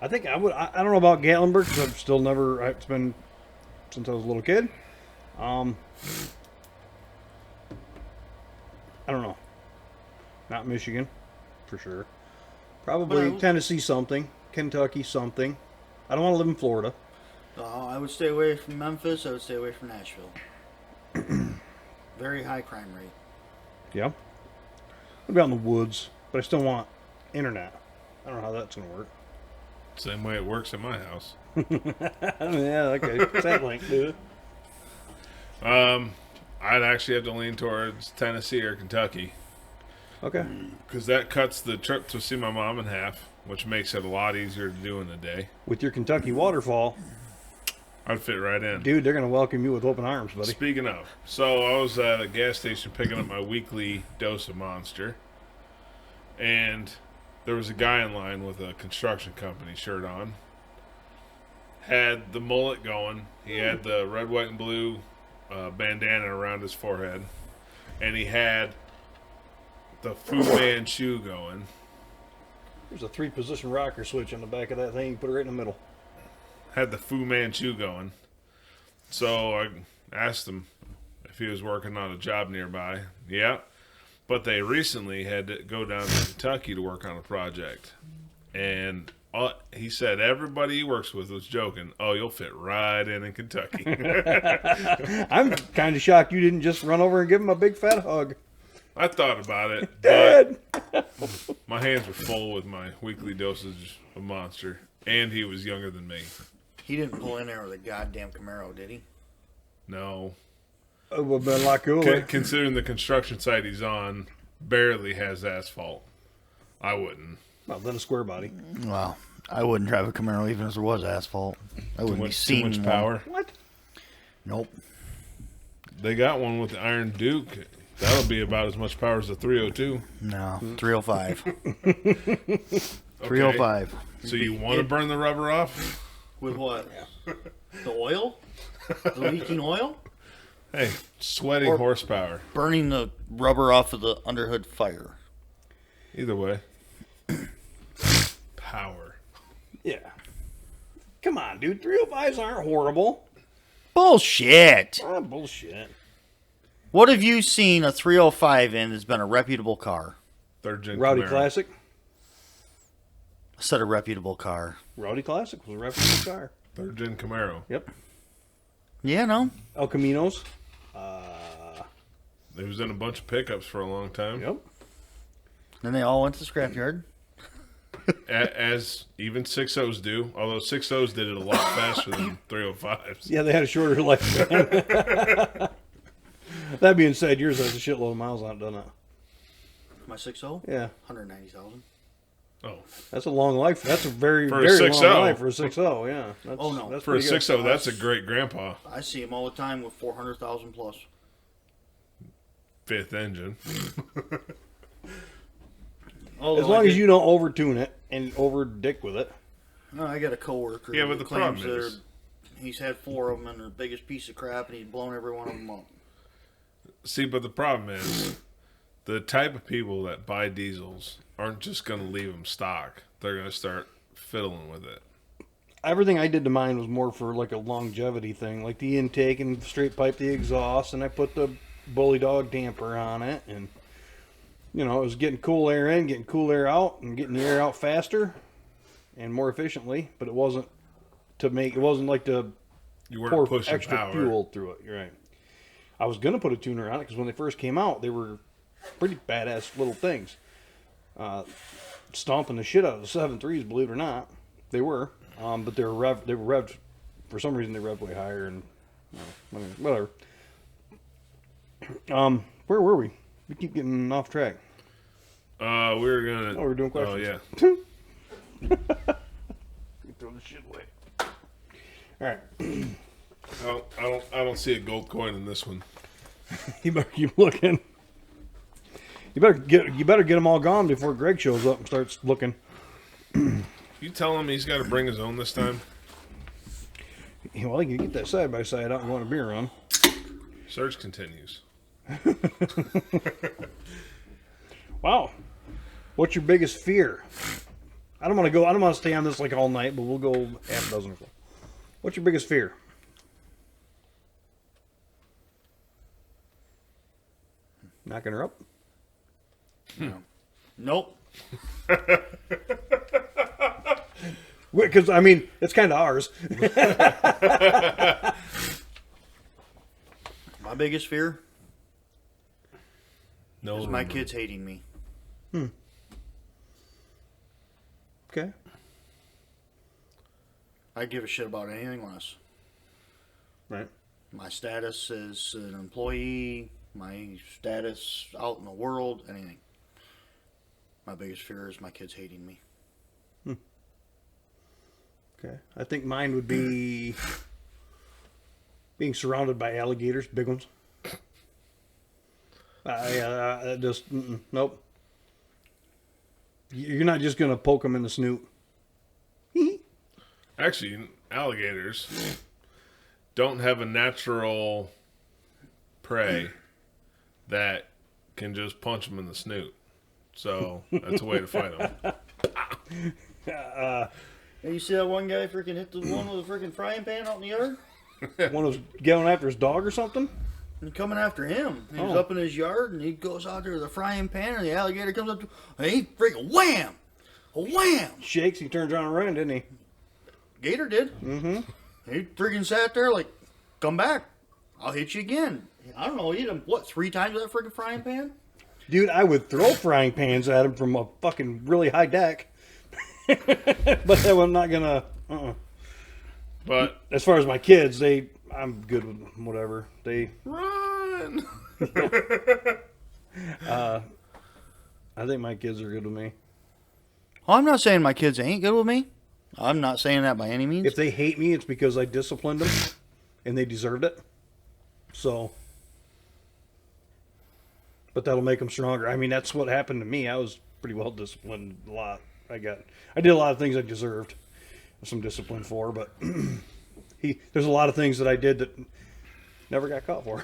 [SPEAKER 2] I think I would... I don't know about Gatlinburg because I've still never... It's been since I was a little kid. I don't know. Not Michigan, for sure. Probably
[SPEAKER 3] Well-
[SPEAKER 2] Tennessee something. Kentucky something. I don't want to live in Florida.
[SPEAKER 3] I would stay away from Memphis. I would stay away from Nashville. Very high crime rate.
[SPEAKER 2] Yeah. What about in the woods? But I still want internet. I don't know how that's going to work.
[SPEAKER 1] Same way it works in my house.
[SPEAKER 2] Yeah, okay. That link, dude.
[SPEAKER 1] I'd actually have to lean towards Tennessee or Kentucky.
[SPEAKER 2] Okay.
[SPEAKER 1] Because that cuts the trip to see my mom in half, which makes it a lot easier to do in a day.
[SPEAKER 2] With your Kentucky waterfall,
[SPEAKER 1] I'd fit right in.
[SPEAKER 2] dude, they're going to welcome you with open arms, buddy.
[SPEAKER 1] Speaking of, so I was at a gas station picking up my weekly dose of Monster, and there was a guy in line with a construction company shirt on. had the mullet going. He had the red, white, and blue bandana around his forehead. And he had the Fu Manchu going.
[SPEAKER 2] There's a 3-position rocker switch on the back of that thing. You put it right in the middle.
[SPEAKER 1] Had the Fu Manchu going. So I asked him if he was working on a job nearby. Yeah. But they recently had to go down to Kentucky to work on a project. And he said everybody he works with was joking. Oh, you'll fit right in Kentucky.
[SPEAKER 2] I'm kind of shocked you didn't just run over and give him a big fat hug.
[SPEAKER 1] I thought about it,
[SPEAKER 2] Dad!
[SPEAKER 1] but my hands were full with my weekly dosage of Monster. And he was younger than me.
[SPEAKER 3] He didn't pull in there with a goddamn Camaro, did he?
[SPEAKER 1] No.
[SPEAKER 2] It would have been a lot cooler.
[SPEAKER 1] Considering the construction site he's on barely has asphalt. I wouldn't.
[SPEAKER 2] Well, then a square body.
[SPEAKER 3] Well, I wouldn't drive a Camaro even if there was asphalt. I wouldn't be
[SPEAKER 1] Too
[SPEAKER 3] seeing
[SPEAKER 1] much
[SPEAKER 3] one.
[SPEAKER 1] power.
[SPEAKER 2] What?
[SPEAKER 3] Nope.
[SPEAKER 1] They got one with the Iron Duke. That'll be about as much power as the 302.
[SPEAKER 3] No, 305.
[SPEAKER 1] Okay.
[SPEAKER 3] 305.
[SPEAKER 1] So you want to burn the rubber off?
[SPEAKER 3] With what? The oil? The leaking oil?
[SPEAKER 1] Hey, sweating horsepower.
[SPEAKER 3] Burning the rubber off of the underhood fire.
[SPEAKER 1] Either way. Power.
[SPEAKER 2] Yeah. Come on, dude. 305s aren't horrible.
[SPEAKER 3] Bullshit.
[SPEAKER 2] Ah, bullshit.
[SPEAKER 3] What have you seen a 305 in that's been a reputable car?
[SPEAKER 1] Third gen
[SPEAKER 2] Rowdy
[SPEAKER 1] Camaro.
[SPEAKER 2] Classic.
[SPEAKER 3] I said a reputable car.
[SPEAKER 2] Rowdy Classic was a reputable car.
[SPEAKER 1] Third gen Camaro.
[SPEAKER 2] Yep.
[SPEAKER 3] Yeah, no.
[SPEAKER 2] El Caminos.
[SPEAKER 1] It was in a bunch of pickups for a long time.
[SPEAKER 2] Yep.
[SPEAKER 3] Then they all went to the scrapyard.
[SPEAKER 1] As even 6.0s do. Although 6.0s did it a lot faster than 305s.
[SPEAKER 2] Yeah, they had a shorter lifespan. That being said, yours has a shitload of miles on it, doesn't it?
[SPEAKER 3] My 6.0?
[SPEAKER 2] Yeah.
[SPEAKER 3] 190,000.
[SPEAKER 1] Oh.
[SPEAKER 2] That's a long life. That's a very,
[SPEAKER 1] For a
[SPEAKER 2] very
[SPEAKER 1] 6.0.
[SPEAKER 2] long life for a 6.0, yeah. That's,
[SPEAKER 3] Oh, no.
[SPEAKER 2] That's
[SPEAKER 1] For a
[SPEAKER 2] pretty good.
[SPEAKER 1] 6.0, that's a great grandpa.
[SPEAKER 3] I see them all the time with 400,000 plus.
[SPEAKER 1] Fifth engine.
[SPEAKER 2] As long as you don't over-tune it and over-dick with it.
[SPEAKER 3] No, I got a coworker.
[SPEAKER 1] Yeah, but
[SPEAKER 3] who
[SPEAKER 1] the
[SPEAKER 3] claims
[SPEAKER 1] problem is-
[SPEAKER 3] he's had 4 of them and the biggest piece of crap, and he's blown every one of them up.
[SPEAKER 1] See, but the problem is the type of people that buy diesels aren't just going to leave them stock. They're going to start fiddling with it.
[SPEAKER 2] Everything I did to mine was more for like a longevity thing, like the intake and straight pipe the exhaust, and I put the bully dog damper on it, and you know, it was getting cool air in, getting cool air out, and getting the air out faster and more efficiently. But it wasn't like to
[SPEAKER 1] You weren't
[SPEAKER 2] pour
[SPEAKER 1] pushing
[SPEAKER 2] extra
[SPEAKER 1] power.
[SPEAKER 2] fuel through it. You're right. I was gonna put a tuner on it because when they first came out, they were pretty badass little things. Stomping the shit out of the 7.3s, believe it or not, they were. But they were revved. For some reason, they revved way higher, and whatever. Where were we? We keep getting off track.
[SPEAKER 1] We were going to...
[SPEAKER 2] Oh, we're doing questions.
[SPEAKER 1] Oh, yeah.
[SPEAKER 2] Throw the shit away. All right.
[SPEAKER 1] I don't see a gold coin in this one.
[SPEAKER 2] You better keep looking. You better get them all gone before Greg shows up and starts looking.
[SPEAKER 1] You tell him he's got to bring his own this time?
[SPEAKER 2] Well, you can get that side by side out and go on a beer run.
[SPEAKER 1] Search continues.
[SPEAKER 2] Wow. What's your biggest fear? I don't want to stay on this like all night, but we'll go half a dozen or so. What's your biggest fear? Knocking her up?
[SPEAKER 3] Nope.
[SPEAKER 2] Because, I mean, it's kind of ours.
[SPEAKER 3] My biggest fear
[SPEAKER 1] No,
[SPEAKER 3] is my kids hating me.
[SPEAKER 2] Okay.
[SPEAKER 3] I give a shit about anything less.
[SPEAKER 2] Right.
[SPEAKER 3] My status as an employee, my status out in the world, anything. My biggest fear is my kids hating me.
[SPEAKER 2] Okay. I think mine would be being surrounded by alligators, big ones. Nope. You're not just going to poke them in the snoot.
[SPEAKER 1] Actually, alligators don't have a natural prey that can just punch them in the snoot. So that's a way to fight them.
[SPEAKER 3] Hey, you see that one guy freaking hit the one with a freaking frying pan out in the yard?
[SPEAKER 2] One was going after his dog or something?
[SPEAKER 3] And coming after him. He was up in his yard, and he goes out there with a frying pan, and the alligator comes up to him, and he freaking wham! A wham!
[SPEAKER 2] Shakes, he turns around and ran, didn't he?
[SPEAKER 3] Gator did. Mm-hmm. He freaking sat there like, come back. I'll hit you again. I don't know, he hit him, what, 3 times with that freaking frying pan?
[SPEAKER 2] Dude, I would throw frying pans at him from a fucking really high deck. But I'm not gonna.
[SPEAKER 1] But
[SPEAKER 2] as far as my kids, I'm good with whatever. They
[SPEAKER 1] run.
[SPEAKER 2] I think my kids are good with me.
[SPEAKER 3] Oh, I'm not saying my kids ain't good with me. I'm not saying that by any means.
[SPEAKER 2] If they hate me, it's because I disciplined them, and they deserved it. So, but that'll make them stronger. I mean, that's what happened to me. I was pretty well disciplined a lot. I did a lot of things I deserved some discipline for, but there's a lot of things that I did that never got caught for.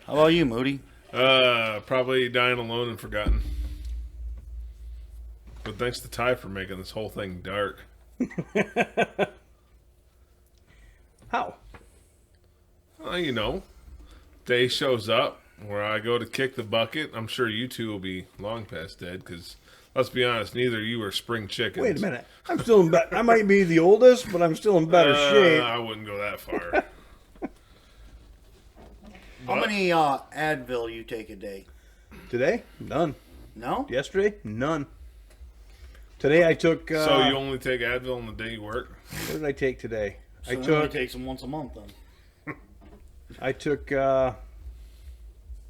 [SPEAKER 3] How about you, Moody?
[SPEAKER 1] Probably dying alone and forgotten. But thanks to Ty for making this whole thing dark.
[SPEAKER 2] How?
[SPEAKER 1] You know, day shows up where I go to kick the bucket. I'm sure you two will be long past dead because, let's be honest, neither of you are spring chickens.
[SPEAKER 2] Wait a minute. I'm still in I might be the oldest, but I'm still in better shape.
[SPEAKER 1] I wouldn't go that far.
[SPEAKER 3] How many Advil you take a day?
[SPEAKER 2] Today? None.
[SPEAKER 3] No?
[SPEAKER 2] Yesterday? None. Today I took...
[SPEAKER 1] so you only take Advil on the day you work?
[SPEAKER 2] What did I take today?
[SPEAKER 3] So it only takes them once a month then.
[SPEAKER 2] I took ginkgo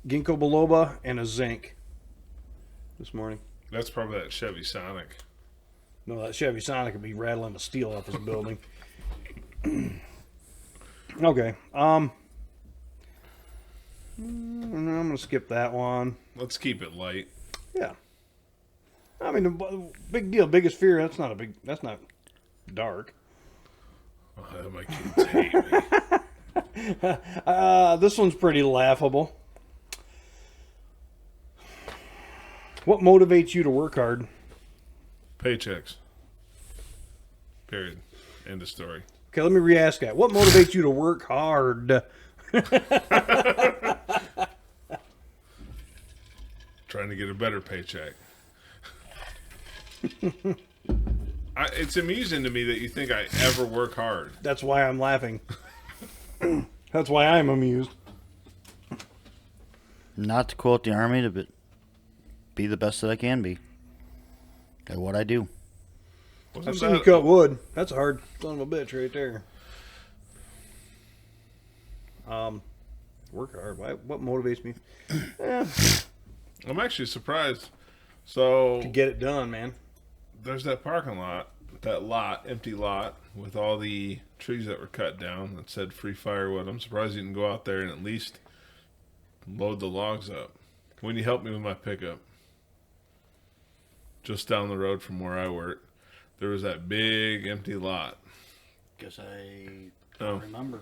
[SPEAKER 2] biloba and a zinc this morning.
[SPEAKER 1] That's probably that Chevy Sonic.
[SPEAKER 2] No, that Chevy Sonic would be rattling the steel off this building. Okay. I'm going to skip that one.
[SPEAKER 1] Let's keep it light.
[SPEAKER 2] Yeah. I mean, the big deal, biggest fear, that's not dark.
[SPEAKER 1] Oh, my kids hate me.
[SPEAKER 2] This one's pretty laughable. What motivates you to work hard?
[SPEAKER 1] Paychecks. Period. End of story.
[SPEAKER 2] Okay, let me re-ask that. What motivates you to work hard?
[SPEAKER 1] Trying to get a better paycheck. It's amusing to me that you think I ever work hard.
[SPEAKER 2] That's why I'm laughing. That's why I'm amused.
[SPEAKER 3] Not to quote the Army, to be the best that I can be at what I do.
[SPEAKER 1] Wasn't
[SPEAKER 2] I've seen you cut wood. That's a hard son of a bitch right there. Work hard. What motivates me?
[SPEAKER 1] I'm actually surprised. So
[SPEAKER 2] To get it done, man.
[SPEAKER 1] there's that parking lot, empty lot, with all the trees that were cut down that said free firewood. I'm surprised you didn't go out there and at least load the logs up. When you helped me with my pickup, just down the road from where I work, there was that big empty lot.
[SPEAKER 3] Guess I don't remember.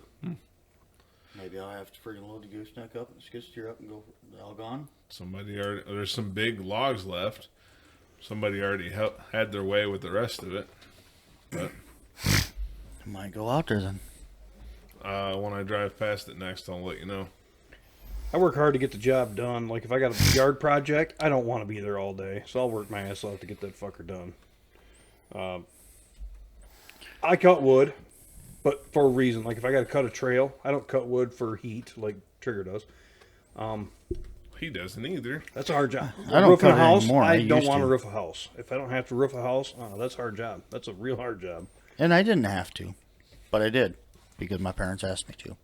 [SPEAKER 3] Maybe I'll have to freaking load the gooseneck up and skid steer up and go all gone.
[SPEAKER 1] There's some big logs left. Somebody already had their way with the rest of it. But
[SPEAKER 3] I might go out there then.
[SPEAKER 1] when I drive past it next, I'll let you know.
[SPEAKER 2] I work hard to get the job done. Like, if I got a yard project, I don't want to be there all day. So I'll work my ass off to get that fucker done. I cut wood, but for a reason. Like, if I got to cut a trail, I don't cut wood for heat like Trigger does.
[SPEAKER 1] He doesn't either.
[SPEAKER 2] That's a hard job.
[SPEAKER 3] I don't
[SPEAKER 2] Roofing
[SPEAKER 3] cut
[SPEAKER 2] a house,
[SPEAKER 3] anymore.
[SPEAKER 2] I
[SPEAKER 3] I
[SPEAKER 2] don't
[SPEAKER 3] used
[SPEAKER 2] want
[SPEAKER 3] to.
[SPEAKER 2] to roof a house. If I don't have to roof a house, that's a hard job. That's a real hard job.
[SPEAKER 3] And I didn't have to, but I did because my parents asked me to.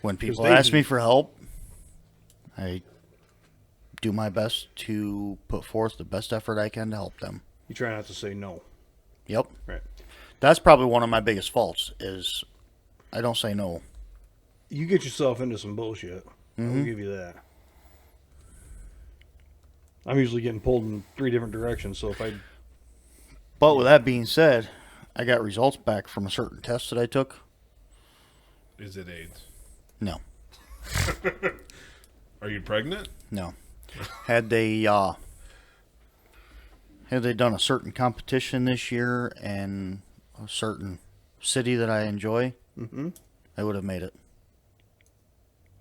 [SPEAKER 3] When people ask me for help, I do my best to put forth the best effort I can to help them.
[SPEAKER 2] You try not to say no.
[SPEAKER 3] Yep.
[SPEAKER 2] Right.
[SPEAKER 3] That's probably one of my biggest faults is I don't say no.
[SPEAKER 2] You get yourself into some bullshit. I'll give you that. I'm usually getting pulled in 3 different directions, so if I...
[SPEAKER 3] But with that being said, I got results back from a certain test that I took.
[SPEAKER 1] Is it AIDS?
[SPEAKER 3] No.
[SPEAKER 1] Are you pregnant?
[SPEAKER 3] No. Had they done a certain competition this year in a certain city that I enjoy, I would have made it.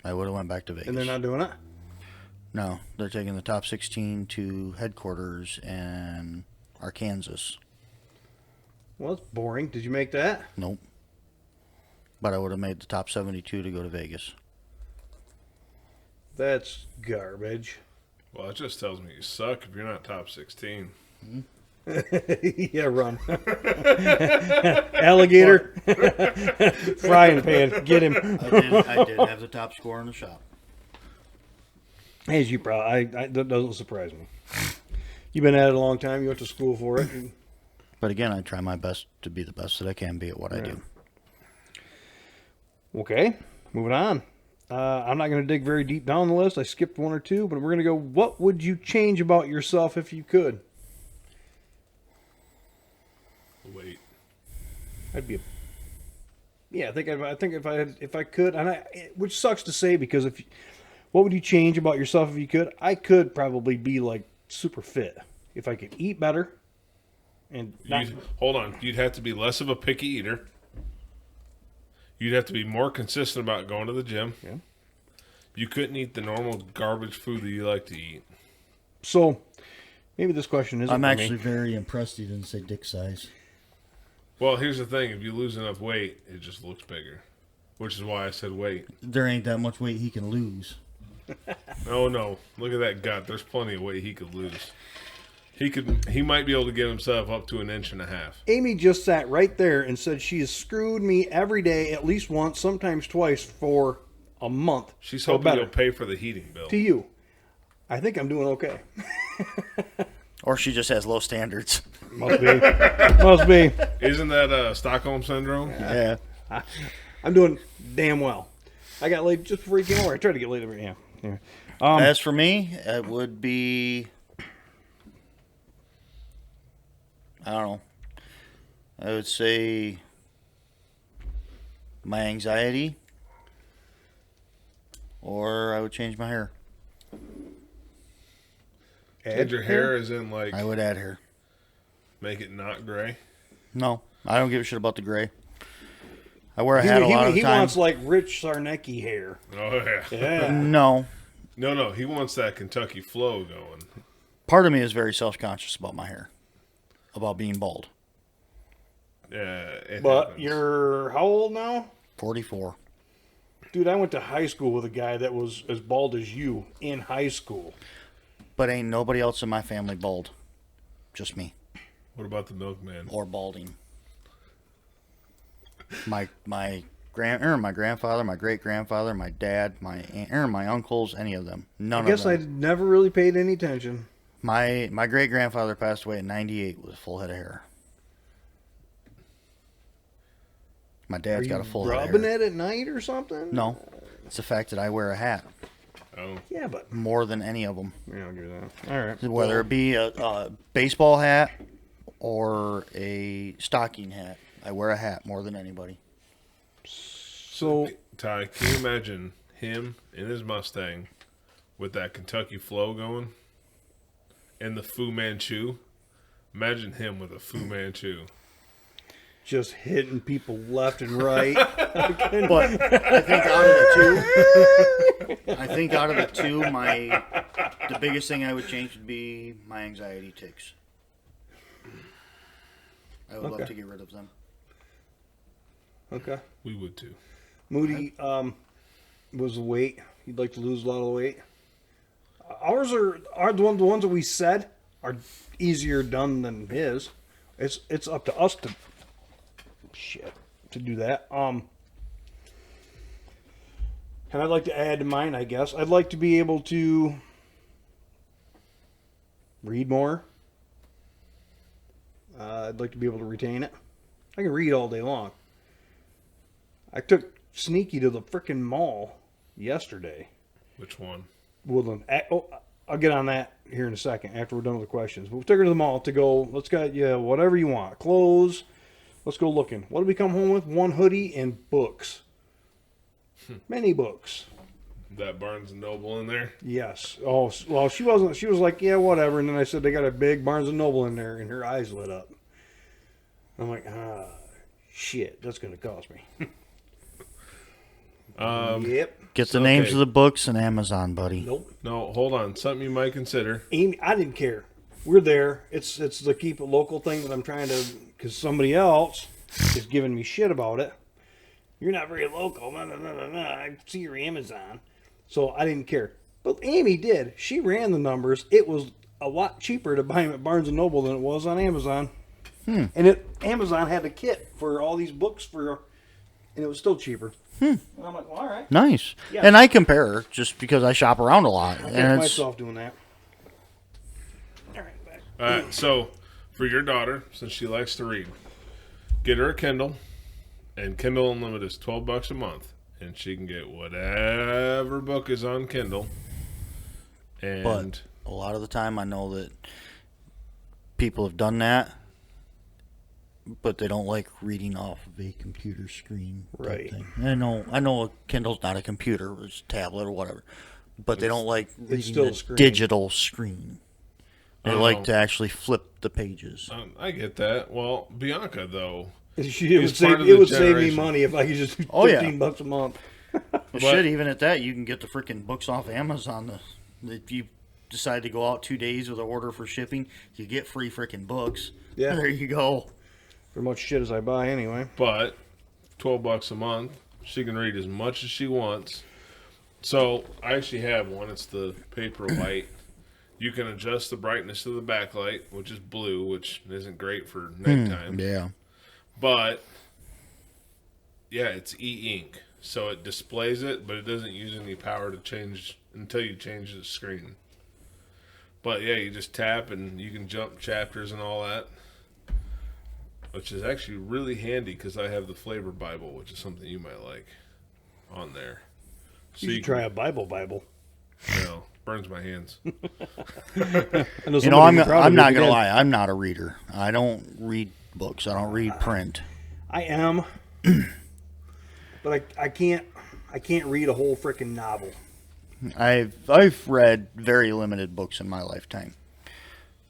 [SPEAKER 3] I would have went back to Vegas.
[SPEAKER 2] And they're not doing it?
[SPEAKER 3] No, they're taking the top 16 to headquarters in Arkansas.
[SPEAKER 2] Well, it's boring. Did you make that?
[SPEAKER 3] Nope. But I would have made the top 72 to go to Vegas.
[SPEAKER 2] That's garbage.
[SPEAKER 1] Well, it just tells me you suck if you're not top 16.
[SPEAKER 2] Yeah, run. Alligator. Frying pan. Get him.
[SPEAKER 3] I did have the top score in the shop.
[SPEAKER 2] As you probably, that doesn't surprise me. You've been at it a long time. You went to school for it.
[SPEAKER 3] But again, I try my best to be the best that I can be at what I do.
[SPEAKER 2] Okay, moving on. I'm not going to dig very deep down the list. I skipped one or two, but we're going to go, what would you change about yourself if you could?
[SPEAKER 1] Wait.
[SPEAKER 2] I'd be I think if I could, and which sucks to say because what would you change about yourself if you could? I could probably be like super fit if I could eat better. And
[SPEAKER 1] hold on, you'd have to be less of a picky eater. You'd have to be more consistent about going to the gym.
[SPEAKER 2] Yeah.
[SPEAKER 1] You couldn't eat the normal garbage food that you like to eat.
[SPEAKER 2] So maybe this question isn't.
[SPEAKER 3] I'm
[SPEAKER 2] for
[SPEAKER 3] actually
[SPEAKER 2] me.
[SPEAKER 3] very impressed you didn't say dick size.
[SPEAKER 1] Well, here's the thing: if you lose enough weight, it just looks bigger, which is why I said weight.
[SPEAKER 3] There ain't that much weight he can lose.
[SPEAKER 1] Oh no! Look at that gut. There's plenty of weight he could lose. He might be able to get himself up to 1.5 inches.
[SPEAKER 2] Amy just sat right there and said she has screwed me every day, at least once, sometimes twice, for a month.
[SPEAKER 1] She's
[SPEAKER 2] So
[SPEAKER 1] hoping
[SPEAKER 2] better.
[SPEAKER 1] you'll pay for the heating bill.
[SPEAKER 2] To you, I think I'm doing okay.
[SPEAKER 3] Or she just has low standards.
[SPEAKER 2] Must be. Must be.
[SPEAKER 1] Isn't that Stockholm syndrome?
[SPEAKER 3] Yeah.
[SPEAKER 2] I'm doing damn well. I got laid just before you came over. I tried to get laid over. Yeah.
[SPEAKER 3] As for me, it would be, I don't know. I would say my anxiety, or I would change my hair.
[SPEAKER 1] Change your hair as in like
[SPEAKER 3] I would add hair.
[SPEAKER 1] make it not gray.
[SPEAKER 3] No, I don't give a shit about the gray. I wear a hat a lot of the
[SPEAKER 2] He
[SPEAKER 3] time.
[SPEAKER 2] wants like Rich Sarnecki hair.
[SPEAKER 1] Oh yeah.
[SPEAKER 2] Yeah.
[SPEAKER 3] No.
[SPEAKER 1] No. He wants that Kentucky flow going.
[SPEAKER 3] Part of me is very self-conscious about my hair, about being bald.
[SPEAKER 1] Yeah. It
[SPEAKER 2] But
[SPEAKER 1] happens.
[SPEAKER 2] you're how old now?
[SPEAKER 3] 44.
[SPEAKER 2] Dude, I went to high school with a guy that was as bald as you in high school.
[SPEAKER 3] But ain't nobody else in my family bald. Just me.
[SPEAKER 1] What about the milkman?
[SPEAKER 3] Or balding. My grandfather, my great grandfather, my dad, my aunt, my uncles, any of them. None
[SPEAKER 2] I guess
[SPEAKER 3] of
[SPEAKER 2] I
[SPEAKER 3] them.
[SPEAKER 2] never really paid any attention.
[SPEAKER 3] My great grandfather passed away at 98 with a full head of hair. My dad's got a full head of
[SPEAKER 2] Rubbing
[SPEAKER 3] hair.
[SPEAKER 2] it at night or something?
[SPEAKER 3] No, it's the fact that I wear a hat
[SPEAKER 1] Oh.
[SPEAKER 2] Yeah, but
[SPEAKER 3] more than any of them.
[SPEAKER 2] yeah, I'll give you that. All right.
[SPEAKER 3] Whether it be a baseball hat or a stocking hat, I wear a hat more than anybody.
[SPEAKER 2] So
[SPEAKER 1] Ty, can you imagine him in his Mustang with that Kentucky flow going and the Fu Manchu? Imagine him with a Fu Manchu.
[SPEAKER 2] just hitting people left and right.
[SPEAKER 3] But I think out of the two, the biggest thing I would change would be my anxiety tics. I would love to get rid of them.
[SPEAKER 2] Okay.
[SPEAKER 1] We would too.
[SPEAKER 2] Moody was the weight. He'd like to lose a lot of weight. Ours are the ones that we said are easier done than his. It's up to us to do that. And I'd like to add to mine, I guess. I'd like to be able to read more. I'd like to be able to retain it. I can read all day long. I took Sneaky to the frickin' mall yesterday.
[SPEAKER 1] Which one?
[SPEAKER 2] Woodland. I'll get on that here in a second after we're done with the questions. But we took her to the mall to go, let's get you whatever you want. Clothes, Let's go looking. What did we come home with? One hoodie and books. Many books.
[SPEAKER 1] That Barnes and Noble in there.
[SPEAKER 2] Yes. Oh, well, she wasn't. She was like, yeah, whatever. And then I said, they got a big Barnes and Noble in there, and her eyes lit up. I'm like, shit, that's going to cost me. Yep.
[SPEAKER 3] Get the names of the books and Amazon, buddy.
[SPEAKER 2] Nope.
[SPEAKER 1] No, hold on. Something you might consider.
[SPEAKER 2] Amy, I didn't care. We're there. It's the keep it local thing that I'm trying to, because somebody else is giving me shit about it. You're not very local. Nah, nah, nah, nah, nah. I see your Amazon. So I didn't care. But Amy did. She ran the numbers. It was a lot cheaper to buy them at Barnes & Noble than it was on Amazon. And Amazon had a kit for all these books and it was still cheaper. And I'm like, well, all right.
[SPEAKER 3] Nice.
[SPEAKER 2] Yeah.
[SPEAKER 3] And I compare just because I shop around a lot.
[SPEAKER 2] I
[SPEAKER 3] And
[SPEAKER 2] catch
[SPEAKER 3] it's,
[SPEAKER 2] myself doing that. All right, back.
[SPEAKER 1] All right, so for your daughter, since she likes to read, get her a Kindle, and Kindle Unlimited is $12 a month, and she can get whatever book is on Kindle. And
[SPEAKER 3] but a lot of the time I know that people have done that, but they don't like reading off of a computer screen. type
[SPEAKER 2] Right.
[SPEAKER 3] thing. I know a Kindle's not a computer, it's a tablet or whatever, but they don't like reading
[SPEAKER 2] still
[SPEAKER 3] the
[SPEAKER 2] a screen.
[SPEAKER 3] digital screen. They
[SPEAKER 1] Oh.
[SPEAKER 3] like to actually flip the pages.
[SPEAKER 1] I get that. Well, Bianca, though,
[SPEAKER 2] It
[SPEAKER 1] He's part of
[SPEAKER 2] it
[SPEAKER 1] the
[SPEAKER 2] would save me
[SPEAKER 1] generation.
[SPEAKER 2] money if I could just do
[SPEAKER 3] Oh, yeah.
[SPEAKER 2] $15 a month.
[SPEAKER 3] Well, shit, even at that, you can get the freaking books off Amazon. If you decide to go out 2 days with an order for shipping, you get free freaking books.
[SPEAKER 2] Yeah.
[SPEAKER 3] There you go.
[SPEAKER 2] For much shit as I buy anyway.
[SPEAKER 1] but $12 a month, she can read as much as she wants. So I actually have one. It's the Paperwhite. You can adjust the brightness of the backlight, which is blue, which isn't great for nighttime.
[SPEAKER 3] Yeah.
[SPEAKER 1] But yeah, it's e-ink, so it displays it, but it doesn't use any power to change until you change the screen. But yeah, you just tap and you can jump chapters and all that, which is actually really handy because I have the Flavor Bible, which is something you might like on there. So
[SPEAKER 2] You should try a Bible.
[SPEAKER 1] You know, burns my hands.
[SPEAKER 2] I know
[SPEAKER 3] You know, I'm
[SPEAKER 2] somebody probably
[SPEAKER 3] not
[SPEAKER 2] did
[SPEAKER 3] going to
[SPEAKER 2] again.
[SPEAKER 3] lie. I'm not a reader. I don't read books. I don't read print.
[SPEAKER 2] I am, but I can't read a whole freaking novel.
[SPEAKER 3] I've read very limited books in my lifetime.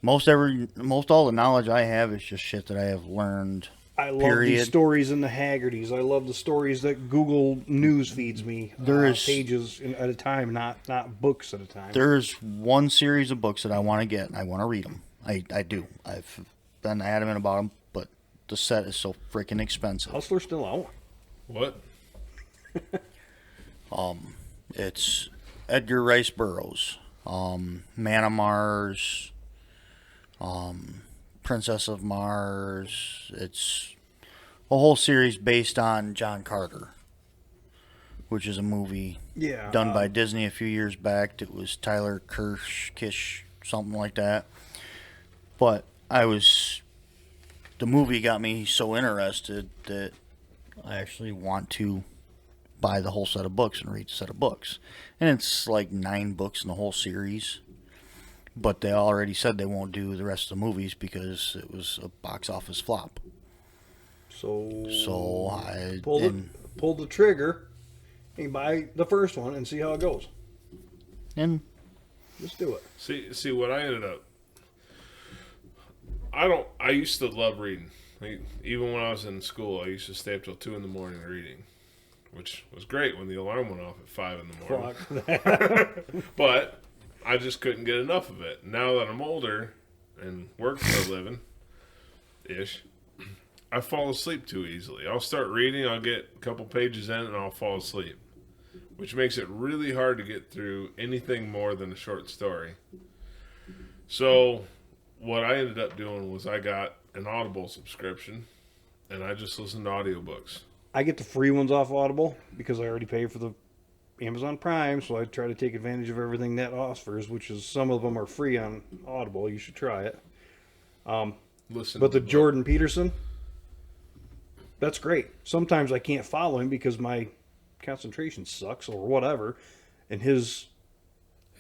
[SPEAKER 3] Most all the knowledge I have is just shit that I have learned.
[SPEAKER 2] I love
[SPEAKER 3] Period.
[SPEAKER 2] these stories in the Haggertys. I love the stories that Google News feeds me.
[SPEAKER 3] There is-
[SPEAKER 2] pages at a time, not books at a time.
[SPEAKER 3] There's one series of books that I want to get, and I want to read them. I do. I've been adamant about them, but the set is so freaking expensive.
[SPEAKER 2] Hustler's still out.
[SPEAKER 1] What?
[SPEAKER 3] It's Edgar Rice Burroughs, Man of Mars, Princess of Mars. It's a whole series based on John Carter, which is a movie
[SPEAKER 2] Yeah,
[SPEAKER 3] done by Disney a few years back. It was Tyler Kish, something like that. But the movie got me so interested that I actually want to buy the whole set of books and read the set of books. And it's like 9 books in the whole series. But they already said they won't do the rest of the movies because it was a box office flop. So I
[SPEAKER 2] pull the trigger and buy the first one and see how it goes.
[SPEAKER 3] and
[SPEAKER 2] Just do it.
[SPEAKER 1] See what I ended up. I used to love reading. Like, even when I was in school, I used to stay up till 2 in the morning reading, which was great when the alarm went off at 5 in the morning.
[SPEAKER 2] Fuck.
[SPEAKER 1] But I just couldn't get enough of it. Now that I'm older and work for a living, I fall asleep too easily. I'll start reading, I'll get a couple pages in, and I'll fall asleep, which makes it really hard to get through anything more than a short story. So what I ended up doing was I got an Audible subscription, and I just listen to audiobooks.
[SPEAKER 2] I get the free ones off Audible because I already pay for the Amazon Prime, so I try to take advantage of everything that offers, which is some of them are free on Audible. You should try it.
[SPEAKER 1] Listen,
[SPEAKER 2] But
[SPEAKER 1] to
[SPEAKER 2] the Jordan Peterson, that's great. Sometimes I can't follow him because my concentration sucks or whatever, and his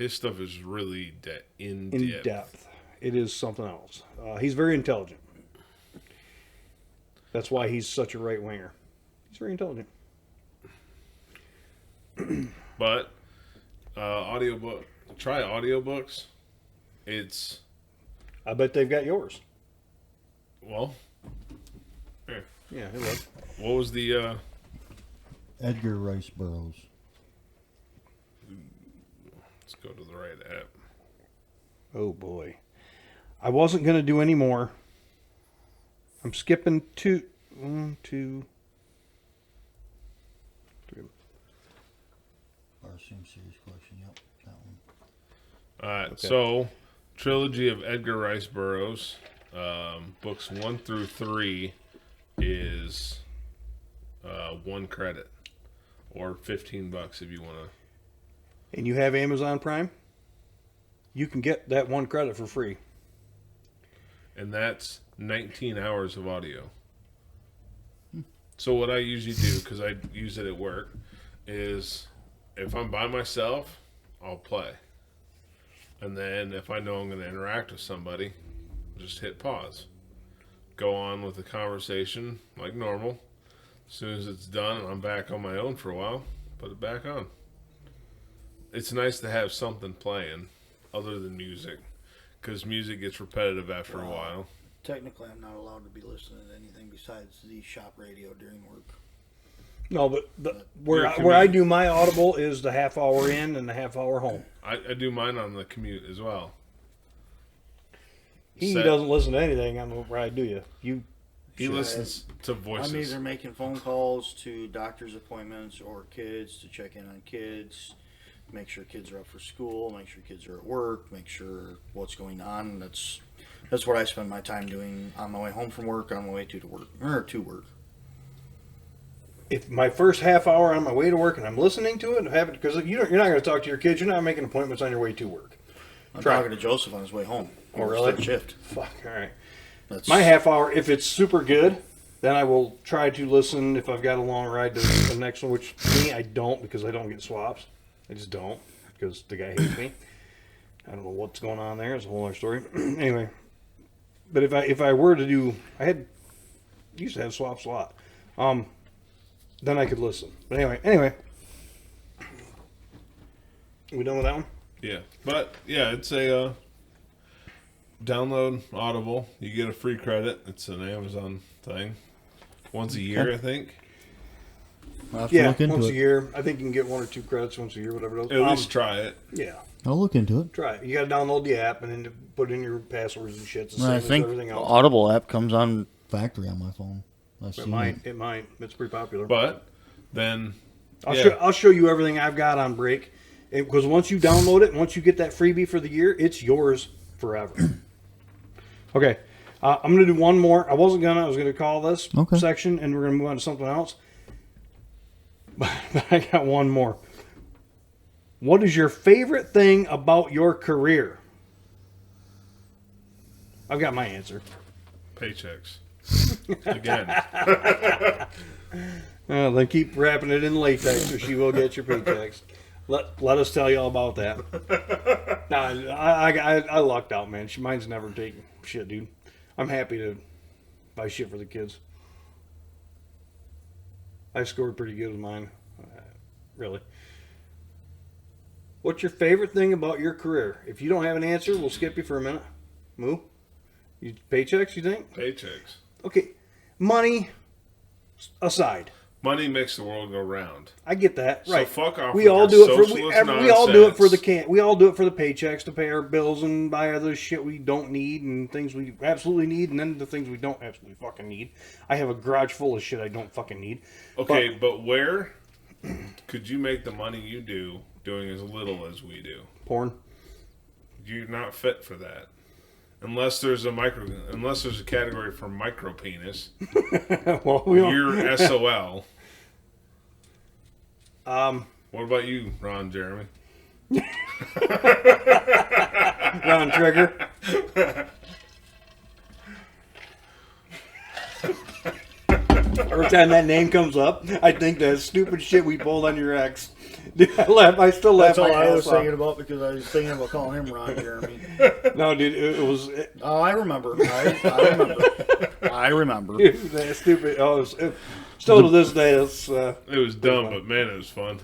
[SPEAKER 1] stuff is really in
[SPEAKER 2] depth. It is something else. He's very intelligent. That's why he's such a right winger. He's very intelligent.
[SPEAKER 1] But audiobook. Try audiobooks. It's
[SPEAKER 2] I bet they've got yours.
[SPEAKER 1] well. Here.
[SPEAKER 2] Yeah, it was.
[SPEAKER 1] What was the?
[SPEAKER 4] Edgar Rice Burroughs.
[SPEAKER 1] Let's go to the right app.
[SPEAKER 2] Oh boy, I wasn't gonna do any more. I'm skipping two. 1, 2, 3.
[SPEAKER 4] Barsoom Series Collection. Yep, that one.
[SPEAKER 1] All right,
[SPEAKER 2] Okay.
[SPEAKER 1] so trilogy of Edgar Rice Burroughs, books 1 through 3 is 1 credit, or $15 if you want to.
[SPEAKER 2] And you have Amazon Prime, you can get that 1 credit for free.
[SPEAKER 1] And that's 19 hours of audio. So what I usually do, because I use it at work, is if I'm by myself, I'll play. And then if I know I'm going to interact with somebody, just hit pause. Go on with the conversation like normal. As soon as it's done and I'm back on my own for a while, put it back on. It's nice to have something playing other than music, because music gets repetitive after a while.
[SPEAKER 3] Technically, I'm not allowed to be listening to anything besides the shop radio during work.
[SPEAKER 2] No, but
[SPEAKER 1] Your
[SPEAKER 2] where I
[SPEAKER 1] commute.
[SPEAKER 2] do my Audible is the half hour in and the half hour home.
[SPEAKER 1] I do mine on the commute as well.
[SPEAKER 2] He
[SPEAKER 1] Set-
[SPEAKER 2] doesn't listen to anything on the ride, do you?
[SPEAKER 1] He
[SPEAKER 2] should.
[SPEAKER 1] listens to voices.
[SPEAKER 3] I'm either making phone calls to doctor's appointments or kids to check in on kids, make sure kids are up for school, make sure kids are at work, make sure what's going on. That's what I spend my time doing on my way home from work, on my way to work.
[SPEAKER 2] If my first half hour on my way to work and I'm listening to it, because you're not going to talk to your kids, you're not making appointments on your way to work.
[SPEAKER 3] I'm
[SPEAKER 2] Try.
[SPEAKER 3] talking to Joseph on his way home.
[SPEAKER 2] Oh, really?
[SPEAKER 3] Third shift.
[SPEAKER 2] Fuck, all right.
[SPEAKER 3] That's
[SPEAKER 2] My half hour, if it's super good, then I will try to listen if I've got a long ride to the next one, which me, I don't, because I don't get swaps. I just don't, because the guy hates me. I don't know what's going on there. It's a whole other story. Anyway, but if I were to do, used to have swaps a lot. Then I could listen. But anyway. We done with that one?
[SPEAKER 1] Yeah, but yeah, it's a download Audible. You get a free credit. It's an Amazon thing. Once a year, I think.
[SPEAKER 4] I'll have to
[SPEAKER 2] Yeah,
[SPEAKER 4] look into
[SPEAKER 2] once
[SPEAKER 4] it.
[SPEAKER 2] a year. I think you can get 1 or 2 credits once a year, whatever it is.
[SPEAKER 1] At least try it.
[SPEAKER 2] Yeah,
[SPEAKER 4] I'll look into it.
[SPEAKER 2] try it. You got to download the app and then put in your passwords and shit. It's the
[SPEAKER 3] I
[SPEAKER 2] same as
[SPEAKER 3] think
[SPEAKER 2] everything else.
[SPEAKER 3] Audible app comes on.
[SPEAKER 4] Factory on my phone. I've
[SPEAKER 2] It
[SPEAKER 4] seen
[SPEAKER 2] might. It might. It's pretty popular.
[SPEAKER 1] But then,
[SPEAKER 2] I'll show you everything I've got on break. Because once you download it, once you get that freebie for the year, it's yours forever. Okay. I'm going to do one more. I was going to call this
[SPEAKER 4] Okay.
[SPEAKER 2] section, and we're going to move on to something else. But I got one more. What is your favorite thing about your career? I've got my answer.
[SPEAKER 1] paychecks. Again.
[SPEAKER 2] Then keep wrapping it in latex so she will get your paychecks. Let us tell you all about that. Nah, I lucked out, man. Mine's never taken shit, dude. I'm happy to buy shit for the kids. I scored pretty good with mine. Really. What's your favorite thing about your career? If you don't have an answer, we'll skip you for a minute. Moo? Paychecks, you think?
[SPEAKER 1] Paychecks.
[SPEAKER 2] Okay. Money aside.
[SPEAKER 1] Money makes the world go round.
[SPEAKER 2] I get that,
[SPEAKER 1] So
[SPEAKER 2] right?
[SPEAKER 1] fuck off
[SPEAKER 2] We
[SPEAKER 1] with
[SPEAKER 2] all
[SPEAKER 1] your
[SPEAKER 2] do it for
[SPEAKER 1] socialist
[SPEAKER 2] we all do it for the
[SPEAKER 1] nonsense.
[SPEAKER 2] we all do it for the paychecks to pay our bills and buy other shit we don't need and things we absolutely need, and then the things we don't absolutely fucking need. I have a garage full of shit I don't fucking need.
[SPEAKER 1] Okay, but where could you make the money you do doing as little as we do?
[SPEAKER 2] Porn.
[SPEAKER 1] You're not fit for that. Unless there's a category for micro penis,
[SPEAKER 2] Well, we don't.
[SPEAKER 1] you're SOL.
[SPEAKER 2] What
[SPEAKER 1] about you, Ron Jeremy?
[SPEAKER 2] Ron Trigger. Every time that name comes up, I think that stupid shit we pulled on your ex. Dude, I still laugh
[SPEAKER 3] That's all
[SPEAKER 2] my
[SPEAKER 3] I
[SPEAKER 2] ass
[SPEAKER 3] was
[SPEAKER 2] off.
[SPEAKER 3] thinking about because I was thinking about calling him Ron Jeremy.
[SPEAKER 2] No, dude, it was...
[SPEAKER 3] Oh, I remember. I remember. I remember.
[SPEAKER 2] that stupid... Oh, still to this day, it's...
[SPEAKER 1] It was dumb,
[SPEAKER 2] fun.
[SPEAKER 1] but man, it was fun.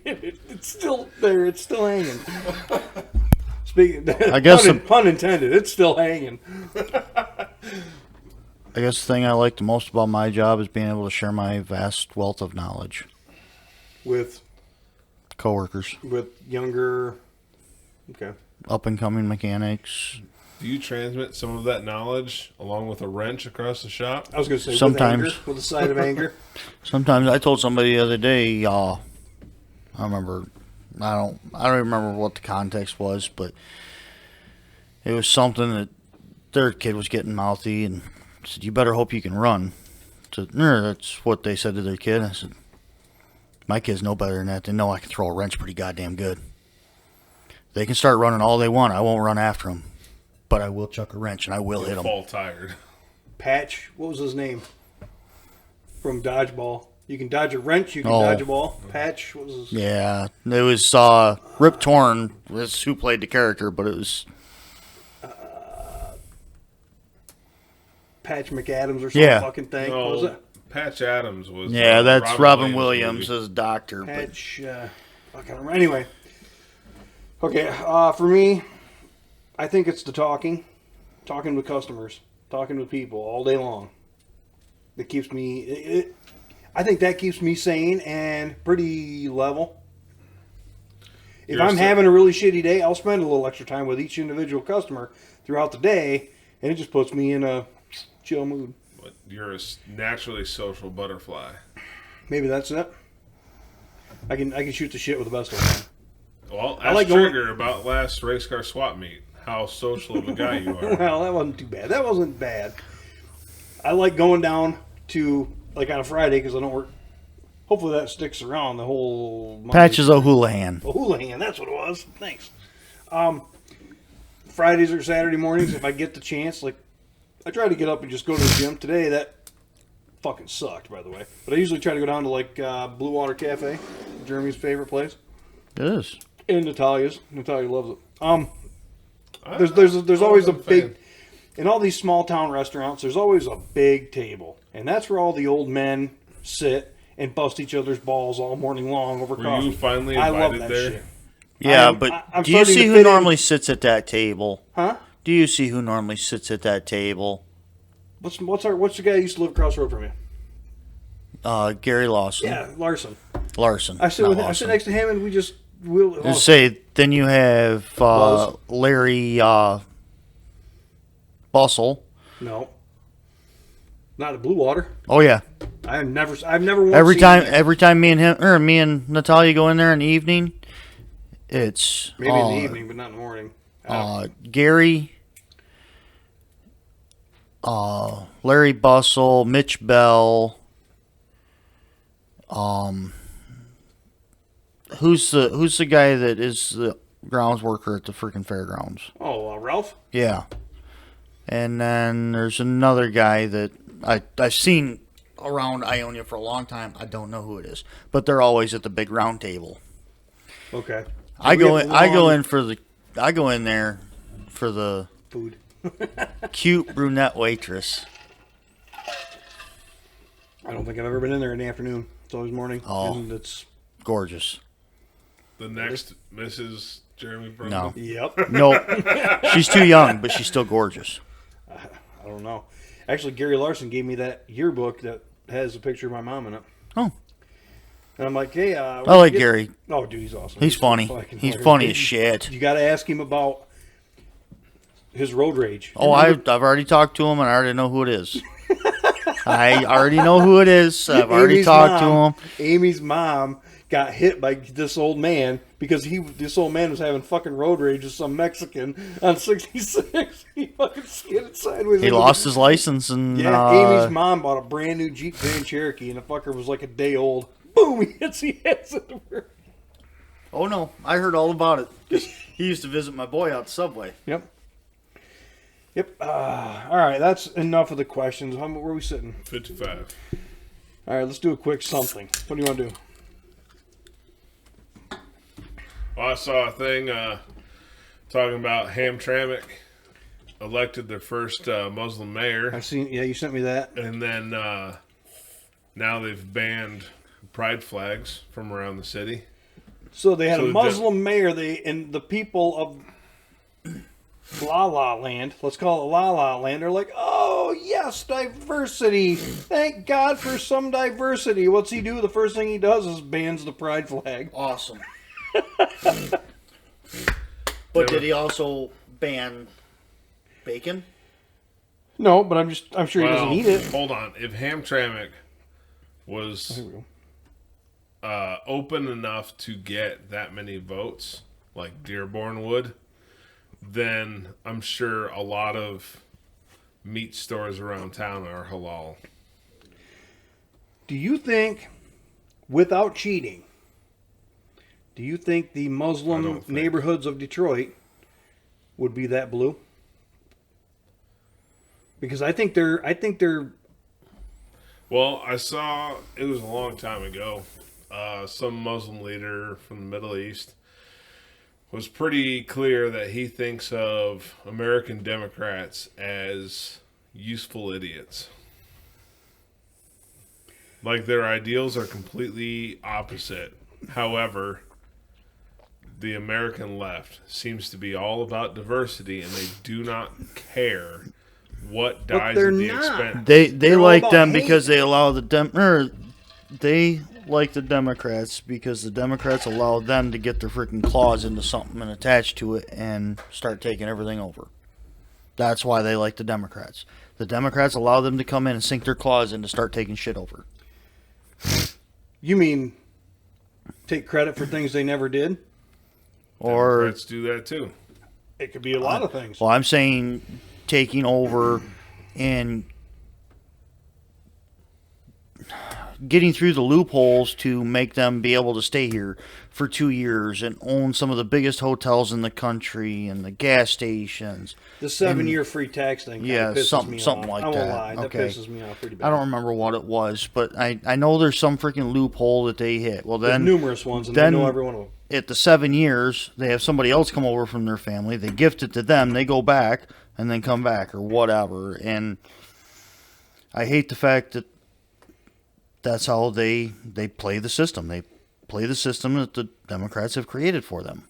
[SPEAKER 2] it's still there. It's still hanging. Speaking...
[SPEAKER 3] I guess
[SPEAKER 2] pun intended. It's still hanging.
[SPEAKER 3] I guess the thing I like the most about my job is being able to share my vast wealth of knowledge
[SPEAKER 2] With
[SPEAKER 3] coworkers,
[SPEAKER 2] younger... Okay.
[SPEAKER 3] up and coming mechanics.
[SPEAKER 1] Do you transmit some of that knowledge along with a wrench across the shop?
[SPEAKER 2] I was going to say
[SPEAKER 3] Sometimes.
[SPEAKER 2] with a side of anger.
[SPEAKER 3] Sometimes I told somebody the other day, I remember, I don't remember what the context was, but it was something that their kid was getting mouthy and said, "You better hope you can run." So, that's what they said to their kid. I said, "My kids know better than that. They know I can throw a wrench pretty goddamn good. They can start running all they want. I won't run after them, but I will chuck a wrench and I will hit them."
[SPEAKER 1] Fall tired.
[SPEAKER 2] Patch, what was his name? From Dodgeball. You can dodge a wrench, you can dodge a ball. Patch, what was his...
[SPEAKER 3] Yeah, it was Rip Torn was who played the character, but it was...
[SPEAKER 2] Patch McAdams or some fucking thing. What was it?
[SPEAKER 1] Patch Adams was.
[SPEAKER 3] Yeah, that's Robin
[SPEAKER 1] Williams'
[SPEAKER 3] Williams as doctor.
[SPEAKER 2] Patch, I can't remember. Anyway. Okay, for me, I think it's the talking with customers, talking with people all day long. That keeps me... I think that keeps me sane and pretty level. If I'm having a really shitty day, I'll spend a little extra time with each individual customer throughout the day, and it just puts me in a chill mood.
[SPEAKER 1] But you're a naturally social butterfly.
[SPEAKER 2] Maybe that's it. I can shoot the shit with the best of them.
[SPEAKER 1] Well, ask Trigger about last race car swap meet. How social of a guy you are.
[SPEAKER 2] Well, that wasn't too bad. That wasn't bad. I like going down to, like, on a Friday because I don't work. Hopefully that sticks around the whole Monday.
[SPEAKER 3] Patches O'Houlihan.
[SPEAKER 2] O'Houlihan, that's what it was. Thanks. Fridays or Saturday mornings, if I get the chance, like, I try to get up and just go to the gym. Today, that fucking sucked, by the way. But I usually try to go down to, like, Blue Water Cafe, Jeremy's favorite place.
[SPEAKER 3] It is.
[SPEAKER 2] And Natalia's. Natalia loves it. There's always a big... In all these small town restaurants, there's always a big table. And that's where all the old men sit and bust each other's balls all morning long over coffee.
[SPEAKER 1] Were you finally
[SPEAKER 2] I
[SPEAKER 1] invited
[SPEAKER 2] love that
[SPEAKER 1] there?
[SPEAKER 2] shit.
[SPEAKER 3] Yeah,
[SPEAKER 2] I'm
[SPEAKER 3] do you
[SPEAKER 2] starting
[SPEAKER 3] see
[SPEAKER 2] to
[SPEAKER 3] who
[SPEAKER 2] fit
[SPEAKER 3] normally sits at that table?
[SPEAKER 2] Huh?
[SPEAKER 3] Do you see who normally sits at that table?
[SPEAKER 2] What's the guy who used to live across the road from you?
[SPEAKER 3] Gary Lawson.
[SPEAKER 2] Yeah, Larson.
[SPEAKER 3] Larson.
[SPEAKER 2] I sit next to him, and we'll
[SPEAKER 3] Say then you have Larry Bustle.
[SPEAKER 2] No, not at Blue Water.
[SPEAKER 3] Oh yeah.
[SPEAKER 2] I've never once
[SPEAKER 3] Every
[SPEAKER 2] seen
[SPEAKER 3] time me and Natalia go in there in the evening, it's
[SPEAKER 2] maybe in the evening, but not in the morning.
[SPEAKER 3] Gary, Larry Bustle, Mitch Bell. Who's the guy that is the grounds worker at the freaking fairgrounds?
[SPEAKER 2] Oh, Ralph.
[SPEAKER 3] Yeah. And then there's another guy that I've seen around Ionia for a long time. I don't know who it is, but they're always at the big round table.
[SPEAKER 2] Okay.
[SPEAKER 3] I go in there for the
[SPEAKER 2] food.
[SPEAKER 3] cute brunette waitress.
[SPEAKER 2] I don't think I've ever been in there in the afternoon. It's always morning.
[SPEAKER 3] Oh.
[SPEAKER 2] And it's
[SPEAKER 3] Gorgeous.
[SPEAKER 1] The next Mrs. Jeremy Brown.
[SPEAKER 3] No.
[SPEAKER 2] Yep.
[SPEAKER 3] Nope. She's too young, but she's still gorgeous.
[SPEAKER 2] I don't know. Actually, Gary Larson gave me that yearbook that has a picture of my mom in it.
[SPEAKER 3] Oh.
[SPEAKER 2] And I'm like, hey,
[SPEAKER 3] I like Gary.
[SPEAKER 2] Oh, dude, he's awesome.
[SPEAKER 3] He's funny.
[SPEAKER 2] fucking
[SPEAKER 3] He's
[SPEAKER 2] hilarious.
[SPEAKER 3] funny as shit.
[SPEAKER 2] You got to ask him about his road rage.
[SPEAKER 3] Oh, I've already talked to him, and I already know who it is. I already know who it is. I've already talked to him.
[SPEAKER 2] Amy's mom got hit by this old man because this old man was having fucking road rage with some Mexican on 66. He fucking skidded sideways.
[SPEAKER 3] He lost his license, and
[SPEAKER 2] Amy's mom bought a brand new Jeep Grand Cherokee, and the fucker was like a day old. Boom! He hits into her.
[SPEAKER 3] Oh no, I heard all about it because he used to visit my boy out the subway.
[SPEAKER 2] Yep. All right, that's enough of the questions. Where are we sitting?
[SPEAKER 1] 55.
[SPEAKER 2] All right, let's do a quick something. What do you want to do?
[SPEAKER 1] Well, I saw a thing talking about Hamtramck elected their first Muslim mayor.
[SPEAKER 2] I've seen. Yeah, you sent me that.
[SPEAKER 1] And then now they've banned pride flags from around the city.
[SPEAKER 2] So they had
[SPEAKER 1] So
[SPEAKER 2] a Muslim mayor. And the people of La La Land, let's call it La La Land, are like, oh yes, diversity. Thank God for some diversity. What's he do? The first thing he does is bans the pride flag.
[SPEAKER 3] Awesome. But did he also ban bacon?
[SPEAKER 2] No, but I'm sure he doesn't eat it.
[SPEAKER 1] Hold on. If Hamtramck was open enough to get that many votes, like Dearborn would, then I'm sure a lot of meat stores around town are halal.
[SPEAKER 2] Do you think, without cheating, do you think the Muslim neighborhoods of Detroit would be that blue? Because I think they're.
[SPEAKER 1] Well, I saw, it was a long time ago, some Muslim leader from the Middle East was pretty clear that he thinks of American Democrats as useful idiots. Like, their ideals are completely opposite. However, the American left seems to be all about diversity, and they do not care what dies at the expense.
[SPEAKER 3] They like them
[SPEAKER 2] hate.
[SPEAKER 3] because they allow they like the Democrats because the Democrats allow them to get their freaking claws into something and attach to it and start taking everything over. That's why they like the Democrats. The Democrats allow them to come in and sink their claws in to start taking shit over.
[SPEAKER 2] You mean take credit for things they never did?
[SPEAKER 3] Or
[SPEAKER 1] Democrats do that too.
[SPEAKER 2] It could be a lot of things.
[SPEAKER 3] well, I'm saying taking over and getting through the loopholes to make them be able to stay here for 2 years and own some of the biggest hotels in the country and the gas stations.
[SPEAKER 2] The 7-year free tax thing.
[SPEAKER 3] Yeah,
[SPEAKER 2] Pisses
[SPEAKER 3] something
[SPEAKER 2] me
[SPEAKER 3] something
[SPEAKER 2] off.
[SPEAKER 3] like
[SPEAKER 2] I won't
[SPEAKER 3] that.
[SPEAKER 2] lie. That
[SPEAKER 3] Okay.
[SPEAKER 2] pisses me off pretty bad.
[SPEAKER 3] I don't remember what it was, but I know there's some freaking loophole that they hit. Well,
[SPEAKER 2] There's
[SPEAKER 3] then
[SPEAKER 2] numerous ones, and
[SPEAKER 3] then
[SPEAKER 2] I know every one of them.
[SPEAKER 3] at the 7 years, they have somebody else come over from their family. They gift it to them. They go back and then come back or whatever. And I hate the fact that that's how they play the system. They play the system that the Democrats have created for them.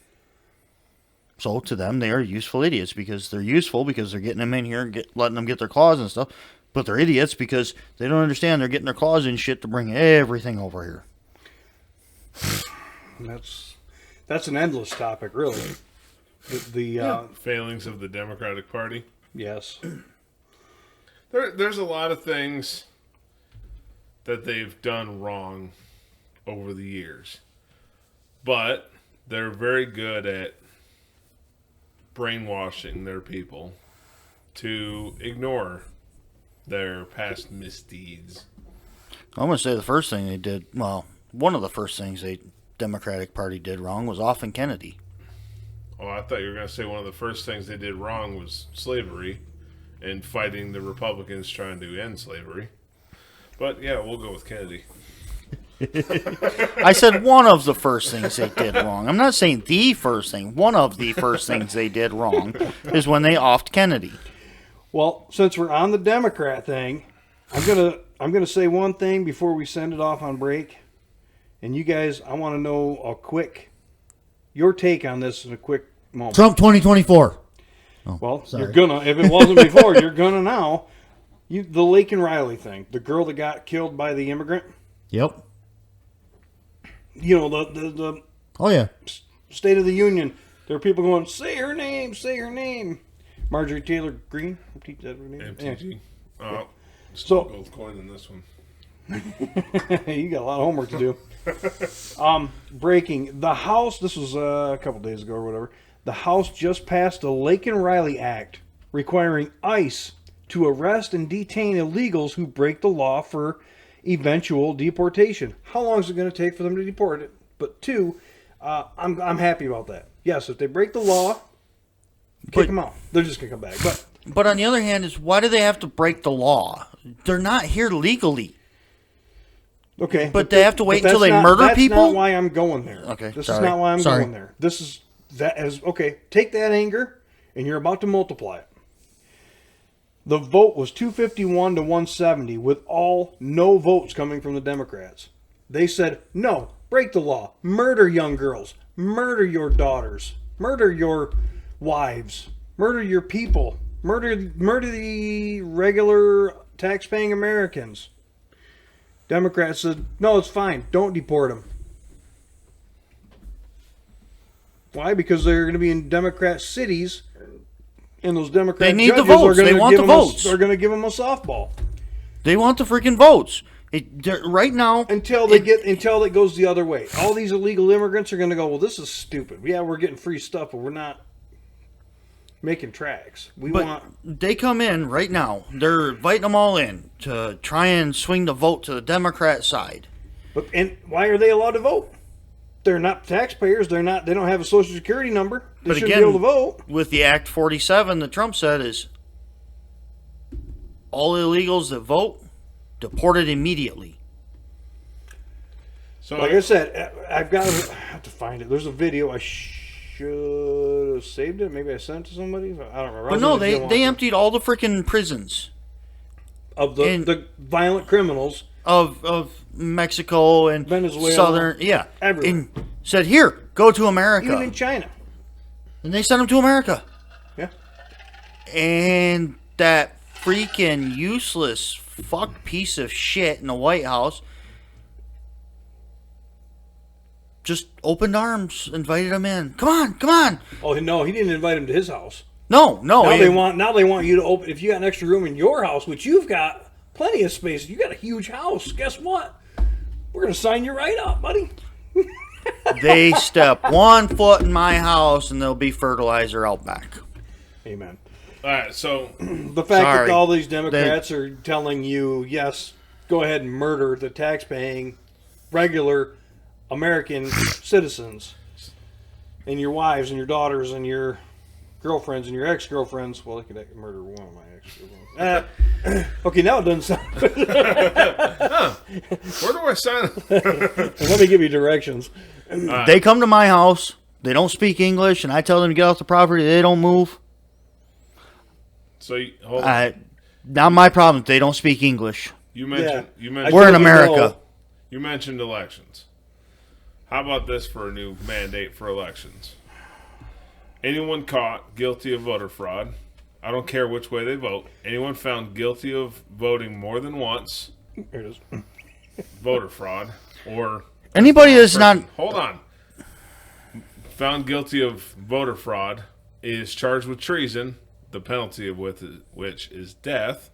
[SPEAKER 3] So to them, they are useful idiots because they're useful because they're getting them in here and letting them get their claws and stuff. But they're idiots because they don't understand they're getting their claws in shit to bring everything over here.
[SPEAKER 2] And that's an endless topic, really.
[SPEAKER 1] Failings of the Democratic Party.
[SPEAKER 2] Yes.
[SPEAKER 1] There's a lot of things that they've done wrong over the years. But they're very good at brainwashing their people to ignore their past misdeeds.
[SPEAKER 3] I'm going to say the first thing they did, well, one of the first things the Democratic Party did wrong was offing Kennedy.
[SPEAKER 1] Oh, I thought you were going to say one of the first things they did wrong was slavery and fighting the Republicans trying to end slavery. But yeah, we'll go with Kennedy.
[SPEAKER 3] I said one of the first things they did wrong. I'm not saying the first thing. One of the first things they did wrong is when they offed Kennedy.
[SPEAKER 2] Well, since we're on the Democrat thing, I'm gonna say one thing before we send it off on break. And you guys, I want to know your take on this in a quick moment.
[SPEAKER 4] Trump 2024.
[SPEAKER 2] Well,
[SPEAKER 4] sorry.
[SPEAKER 2] you're gonna, if it wasn't before, you're gonna now. The Lake and Riley thing, the girl that got killed by the immigrant.
[SPEAKER 4] Yep.
[SPEAKER 2] You know, the
[SPEAKER 4] Oh, yeah.
[SPEAKER 2] State of the Union. There are people going, say her name, say her name. Marjorie Taylor Greene. Is that her name?
[SPEAKER 1] MTG. Oh,
[SPEAKER 2] So-
[SPEAKER 1] gold coin in this one.
[SPEAKER 2] You got a lot of homework to do. Breaking. The House, this was a couple days ago or whatever. The House just passed the Lake and Riley Act requiring ICE to arrest and detain illegals who break the law for eventual deportation. How long is it going to take for them to deport it? But two, I'm happy about that. Yes, if they break the law, kick them out. They're just going to come back.
[SPEAKER 3] But on the other hand, is why do they have to break the law? They're not here legally.
[SPEAKER 2] Okay,
[SPEAKER 3] But they have to wait
[SPEAKER 2] but
[SPEAKER 3] until
[SPEAKER 2] that's
[SPEAKER 3] they murder people?
[SPEAKER 2] That's not why I'm going there.
[SPEAKER 3] Okay,
[SPEAKER 2] this
[SPEAKER 3] sorry.
[SPEAKER 2] is not why I'm
[SPEAKER 3] Sorry.
[SPEAKER 2] going there. This is okay. Take that anger, and you're about to multiply it. The vote was 251 to 170, with no votes coming from the Democrats. They said no, break the law, murder young girls, murder your daughters, murder your wives, murder your people, murder the regular tax-paying Americans. Democrats said, no, it's fine. Don't deport them. Why? Because they're going to be in Democrat cities, and those Democrat
[SPEAKER 3] They need the
[SPEAKER 2] judges
[SPEAKER 3] votes.
[SPEAKER 2] are going
[SPEAKER 3] They
[SPEAKER 2] to
[SPEAKER 3] want
[SPEAKER 2] give
[SPEAKER 3] the
[SPEAKER 2] them
[SPEAKER 3] votes.
[SPEAKER 2] they're going to give them a softball
[SPEAKER 3] They want the freaking votes. Right now,
[SPEAKER 2] until it goes the other way. All these illegal immigrants are going to go, well, this is stupid. Yeah, we're getting free stuff, but we're not making tracks.
[SPEAKER 3] They come in right now. They're inviting them all in to try and swing the vote to the Democrat side.
[SPEAKER 2] And why are they allowed to vote? They're not taxpayers. They don't have a social security number. They shouldn't be able to vote.
[SPEAKER 3] With the Act 47 that Trump said is all illegals that vote deported immediately.
[SPEAKER 1] So
[SPEAKER 2] Like I said, I have to find it. There's a video. I should have saved it. Maybe I sent it to somebody. I don't remember.
[SPEAKER 3] But no, they emptied all the freaking prisons
[SPEAKER 2] of the violent criminals
[SPEAKER 3] of Mexico and
[SPEAKER 2] Venezuela,
[SPEAKER 3] Southern,
[SPEAKER 2] everywhere.
[SPEAKER 3] and said, here, go to America.
[SPEAKER 2] even in China.
[SPEAKER 3] And they sent them to America.
[SPEAKER 2] Yeah.
[SPEAKER 3] And that freaking useless fuck piece of shit in the White House just opened arms, invited them in. Come on, come on.
[SPEAKER 2] Oh no, he didn't invite him to his house.
[SPEAKER 3] No.
[SPEAKER 2] Now they want you to open. If you got an extra room in your house, which you've got plenty of space, you got a huge house. Guess what? We're gonna sign you right up, buddy.
[SPEAKER 3] They step 1 foot in my house and there'll be fertilizer out back.
[SPEAKER 2] Amen.
[SPEAKER 1] all right, so
[SPEAKER 2] The fact
[SPEAKER 3] Sorry.
[SPEAKER 2] that all these Democrats are telling you, yes, go ahead and murder the tax-paying, regular American citizens, and your wives and your daughters and your girlfriends and your ex-girlfriends. Well, they could murder one of my ex-girlfriends. Okay, now it doesn't sound.
[SPEAKER 1] where do I sign?
[SPEAKER 2] Let me give you directions.
[SPEAKER 3] They come to my house, they don't speak English, and I tell them to get off the property, they don't move.
[SPEAKER 1] So hold on.
[SPEAKER 3] Not my problem. They don't speak English.
[SPEAKER 1] You mentioned
[SPEAKER 3] We're in America.
[SPEAKER 1] You mentioned elections. How about this for a new mandate for elections? Anyone caught guilty of voter fraud, I don't care which way they vote, anyone found guilty of voting more than once,
[SPEAKER 2] Here it is.
[SPEAKER 1] voter fraud, or
[SPEAKER 3] Anybody that's not...
[SPEAKER 1] hold on, found guilty of voter fraud is charged with treason, the penalty of which is death.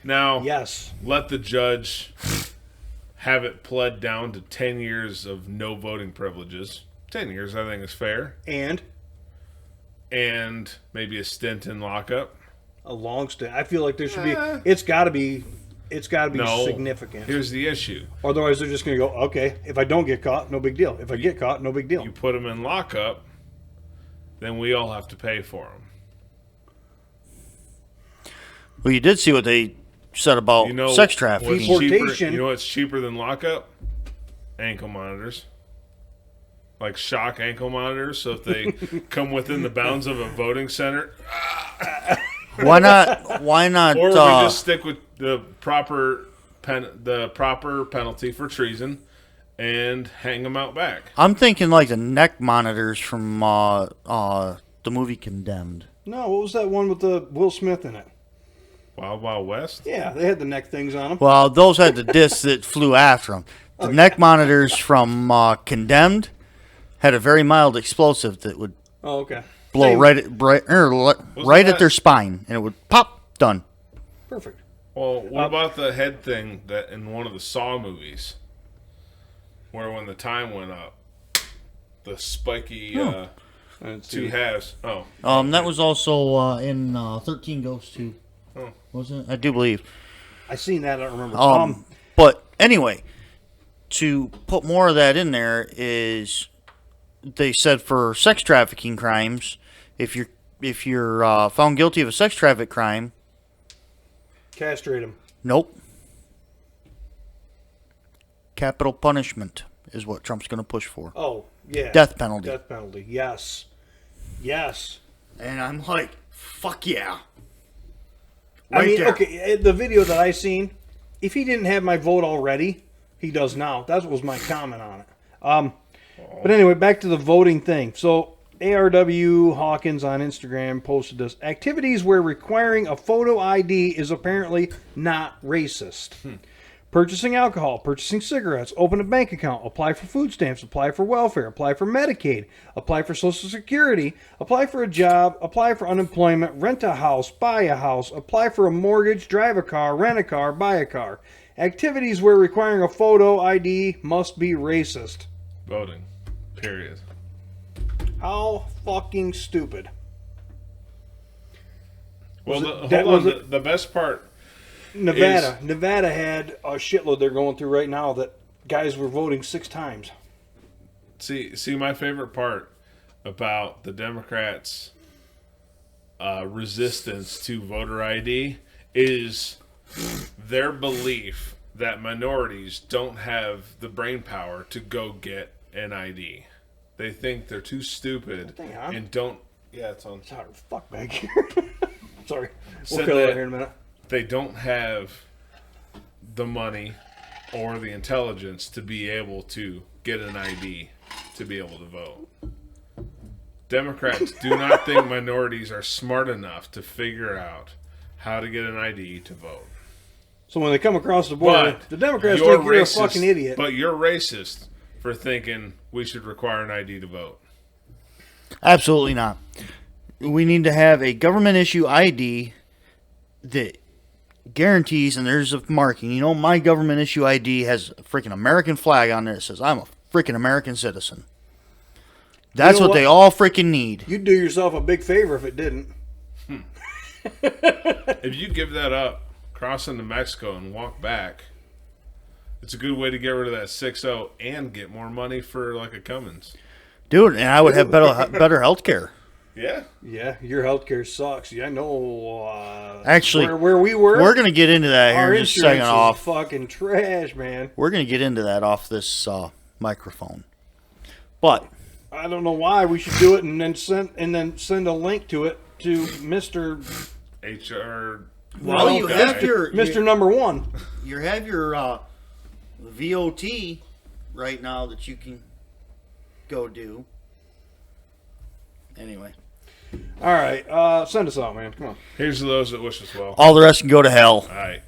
[SPEAKER 1] Now,
[SPEAKER 2] Yes.
[SPEAKER 1] let the judge have it pled down to 10 years of no voting privileges. 10 years, I think, is fair.
[SPEAKER 2] And
[SPEAKER 1] And maybe a stint in lockup.
[SPEAKER 2] a long stint. I feel like there should be. It's got to be. It's got to be
[SPEAKER 1] No.
[SPEAKER 2] significant.
[SPEAKER 1] Here's the issue.
[SPEAKER 2] Otherwise, they're just going to go. Okay, if I don't get caught, no big deal. If I get caught, no big deal.
[SPEAKER 1] You put them in lockup, then we all have to pay for them.
[SPEAKER 3] Well, you did see what they said about
[SPEAKER 1] You know,
[SPEAKER 3] sex trafficking.
[SPEAKER 1] what's cheaper,
[SPEAKER 2] Deportation.
[SPEAKER 1] you know what's cheaper than lockup? Ankle monitors. Like shock ankle monitors. So if they come within the bounds of a voting center,
[SPEAKER 3] Why not? Why not?
[SPEAKER 1] or we just stick with the proper penalty for treason and hang them out back.
[SPEAKER 3] I'm thinking like the neck monitors from the movie Condemned.
[SPEAKER 2] No, what was that one with the Will Smith in it?
[SPEAKER 1] Wild Wild West.
[SPEAKER 2] Yeah, they had the neck things on them.
[SPEAKER 3] Well, those had the discs that flew after them. The neck monitors from Condemned had a very mild explosive that would
[SPEAKER 2] Oh, okay.
[SPEAKER 3] blow
[SPEAKER 2] Same.
[SPEAKER 3] right at
[SPEAKER 1] that-
[SPEAKER 3] their spine, and it would pop. Done.
[SPEAKER 2] Perfect.
[SPEAKER 1] Well, what about the head thing that in one of the Saw movies, where when the time went up, the spiky two halves. Oh,
[SPEAKER 3] That was also in 13 Ghosts too.
[SPEAKER 1] Oh.
[SPEAKER 3] Wasn't it? I do believe.
[SPEAKER 2] I seen that. I don't remember.
[SPEAKER 3] But anyway, to put more of that in there is they said for sex trafficking crimes, if you're found guilty of a sex traffic crime,
[SPEAKER 2] Castrate them.
[SPEAKER 3] nope. capital punishment is what Trump's going to push for.
[SPEAKER 2] Oh, yeah.
[SPEAKER 3] Death penalty.
[SPEAKER 2] Death penalty. Yes. Yes.
[SPEAKER 3] And I'm like, fuck yeah.
[SPEAKER 2] I mean,
[SPEAKER 3] there.
[SPEAKER 2] okay, the video that I seen, if he didn't have my vote already, he does now. That was my comment on it. But anyway, back to the voting thing. So, ARW Hawkins on Instagram posted this. Activities where requiring a photo ID is apparently not racist. Purchasing alcohol, purchasing cigarettes, open a bank account, apply for food stamps, apply for welfare, apply for Medicaid, apply for Social Security, apply for a job, apply for unemployment, rent a house, buy a house, apply for a mortgage, drive a car, rent a car, buy a car. Activities where requiring a photo ID must be racist.
[SPEAKER 1] Voting. Period.
[SPEAKER 2] How fucking stupid.
[SPEAKER 1] Well,
[SPEAKER 2] that
[SPEAKER 1] hold
[SPEAKER 2] was
[SPEAKER 1] on. The best part.
[SPEAKER 2] Nevada had a shitload they're going through right now that guys were voting 6 times.
[SPEAKER 1] See, my favorite part about the Democrats' resistance to voter ID is their belief that minorities don't have the brain power to go get an ID. They think they're too stupid and don't. Yeah, it's on.
[SPEAKER 2] It's hard as fuck back here. Sorry. We'll
[SPEAKER 1] Said
[SPEAKER 2] kill it
[SPEAKER 1] that
[SPEAKER 2] here in a minute.
[SPEAKER 1] They don't have the money or the intelligence to be able to get an ID to be able to vote. Democrats do not think minorities are smart enough to figure out how to get an ID to vote.
[SPEAKER 2] So when they come across the border,
[SPEAKER 1] But
[SPEAKER 2] the Democrats think you're a fucking idiot.
[SPEAKER 1] But you're racist for thinking we should require an ID to vote.
[SPEAKER 3] Absolutely not. We need to have a government issue ID that guarantees, and there's a marking. You know, my government issue ID has a freaking American flag on there that says I'm a freaking American citizen. That's what they all freaking need.
[SPEAKER 2] You'd do yourself a big favor if it didn't.
[SPEAKER 1] If you give that up, cross into Mexico and walk back, it's a good way to get rid of that 6-0 and get more money for like a Cummins.
[SPEAKER 3] Dude, and I would have better health care.
[SPEAKER 1] Yeah.
[SPEAKER 2] Yeah, your healthcare sucks. Yeah, I know.
[SPEAKER 3] Actually,
[SPEAKER 2] where we were,
[SPEAKER 3] we're going to get into that
[SPEAKER 2] our
[SPEAKER 3] here just a
[SPEAKER 2] insurance
[SPEAKER 3] second
[SPEAKER 2] is
[SPEAKER 3] off.
[SPEAKER 2] fucking trash, man.
[SPEAKER 3] We're going to get into that off this microphone. But
[SPEAKER 2] I don't know why we should do it and then send a link to it to Mr.
[SPEAKER 1] HR.
[SPEAKER 3] well, you have your
[SPEAKER 2] Mr. Number One.
[SPEAKER 3] You have your VOT right now that you can go do. Anyway.
[SPEAKER 2] All right, send us out, man. Come on.
[SPEAKER 1] Here's to those that wish us well.
[SPEAKER 3] All the rest can go to hell.
[SPEAKER 1] All right.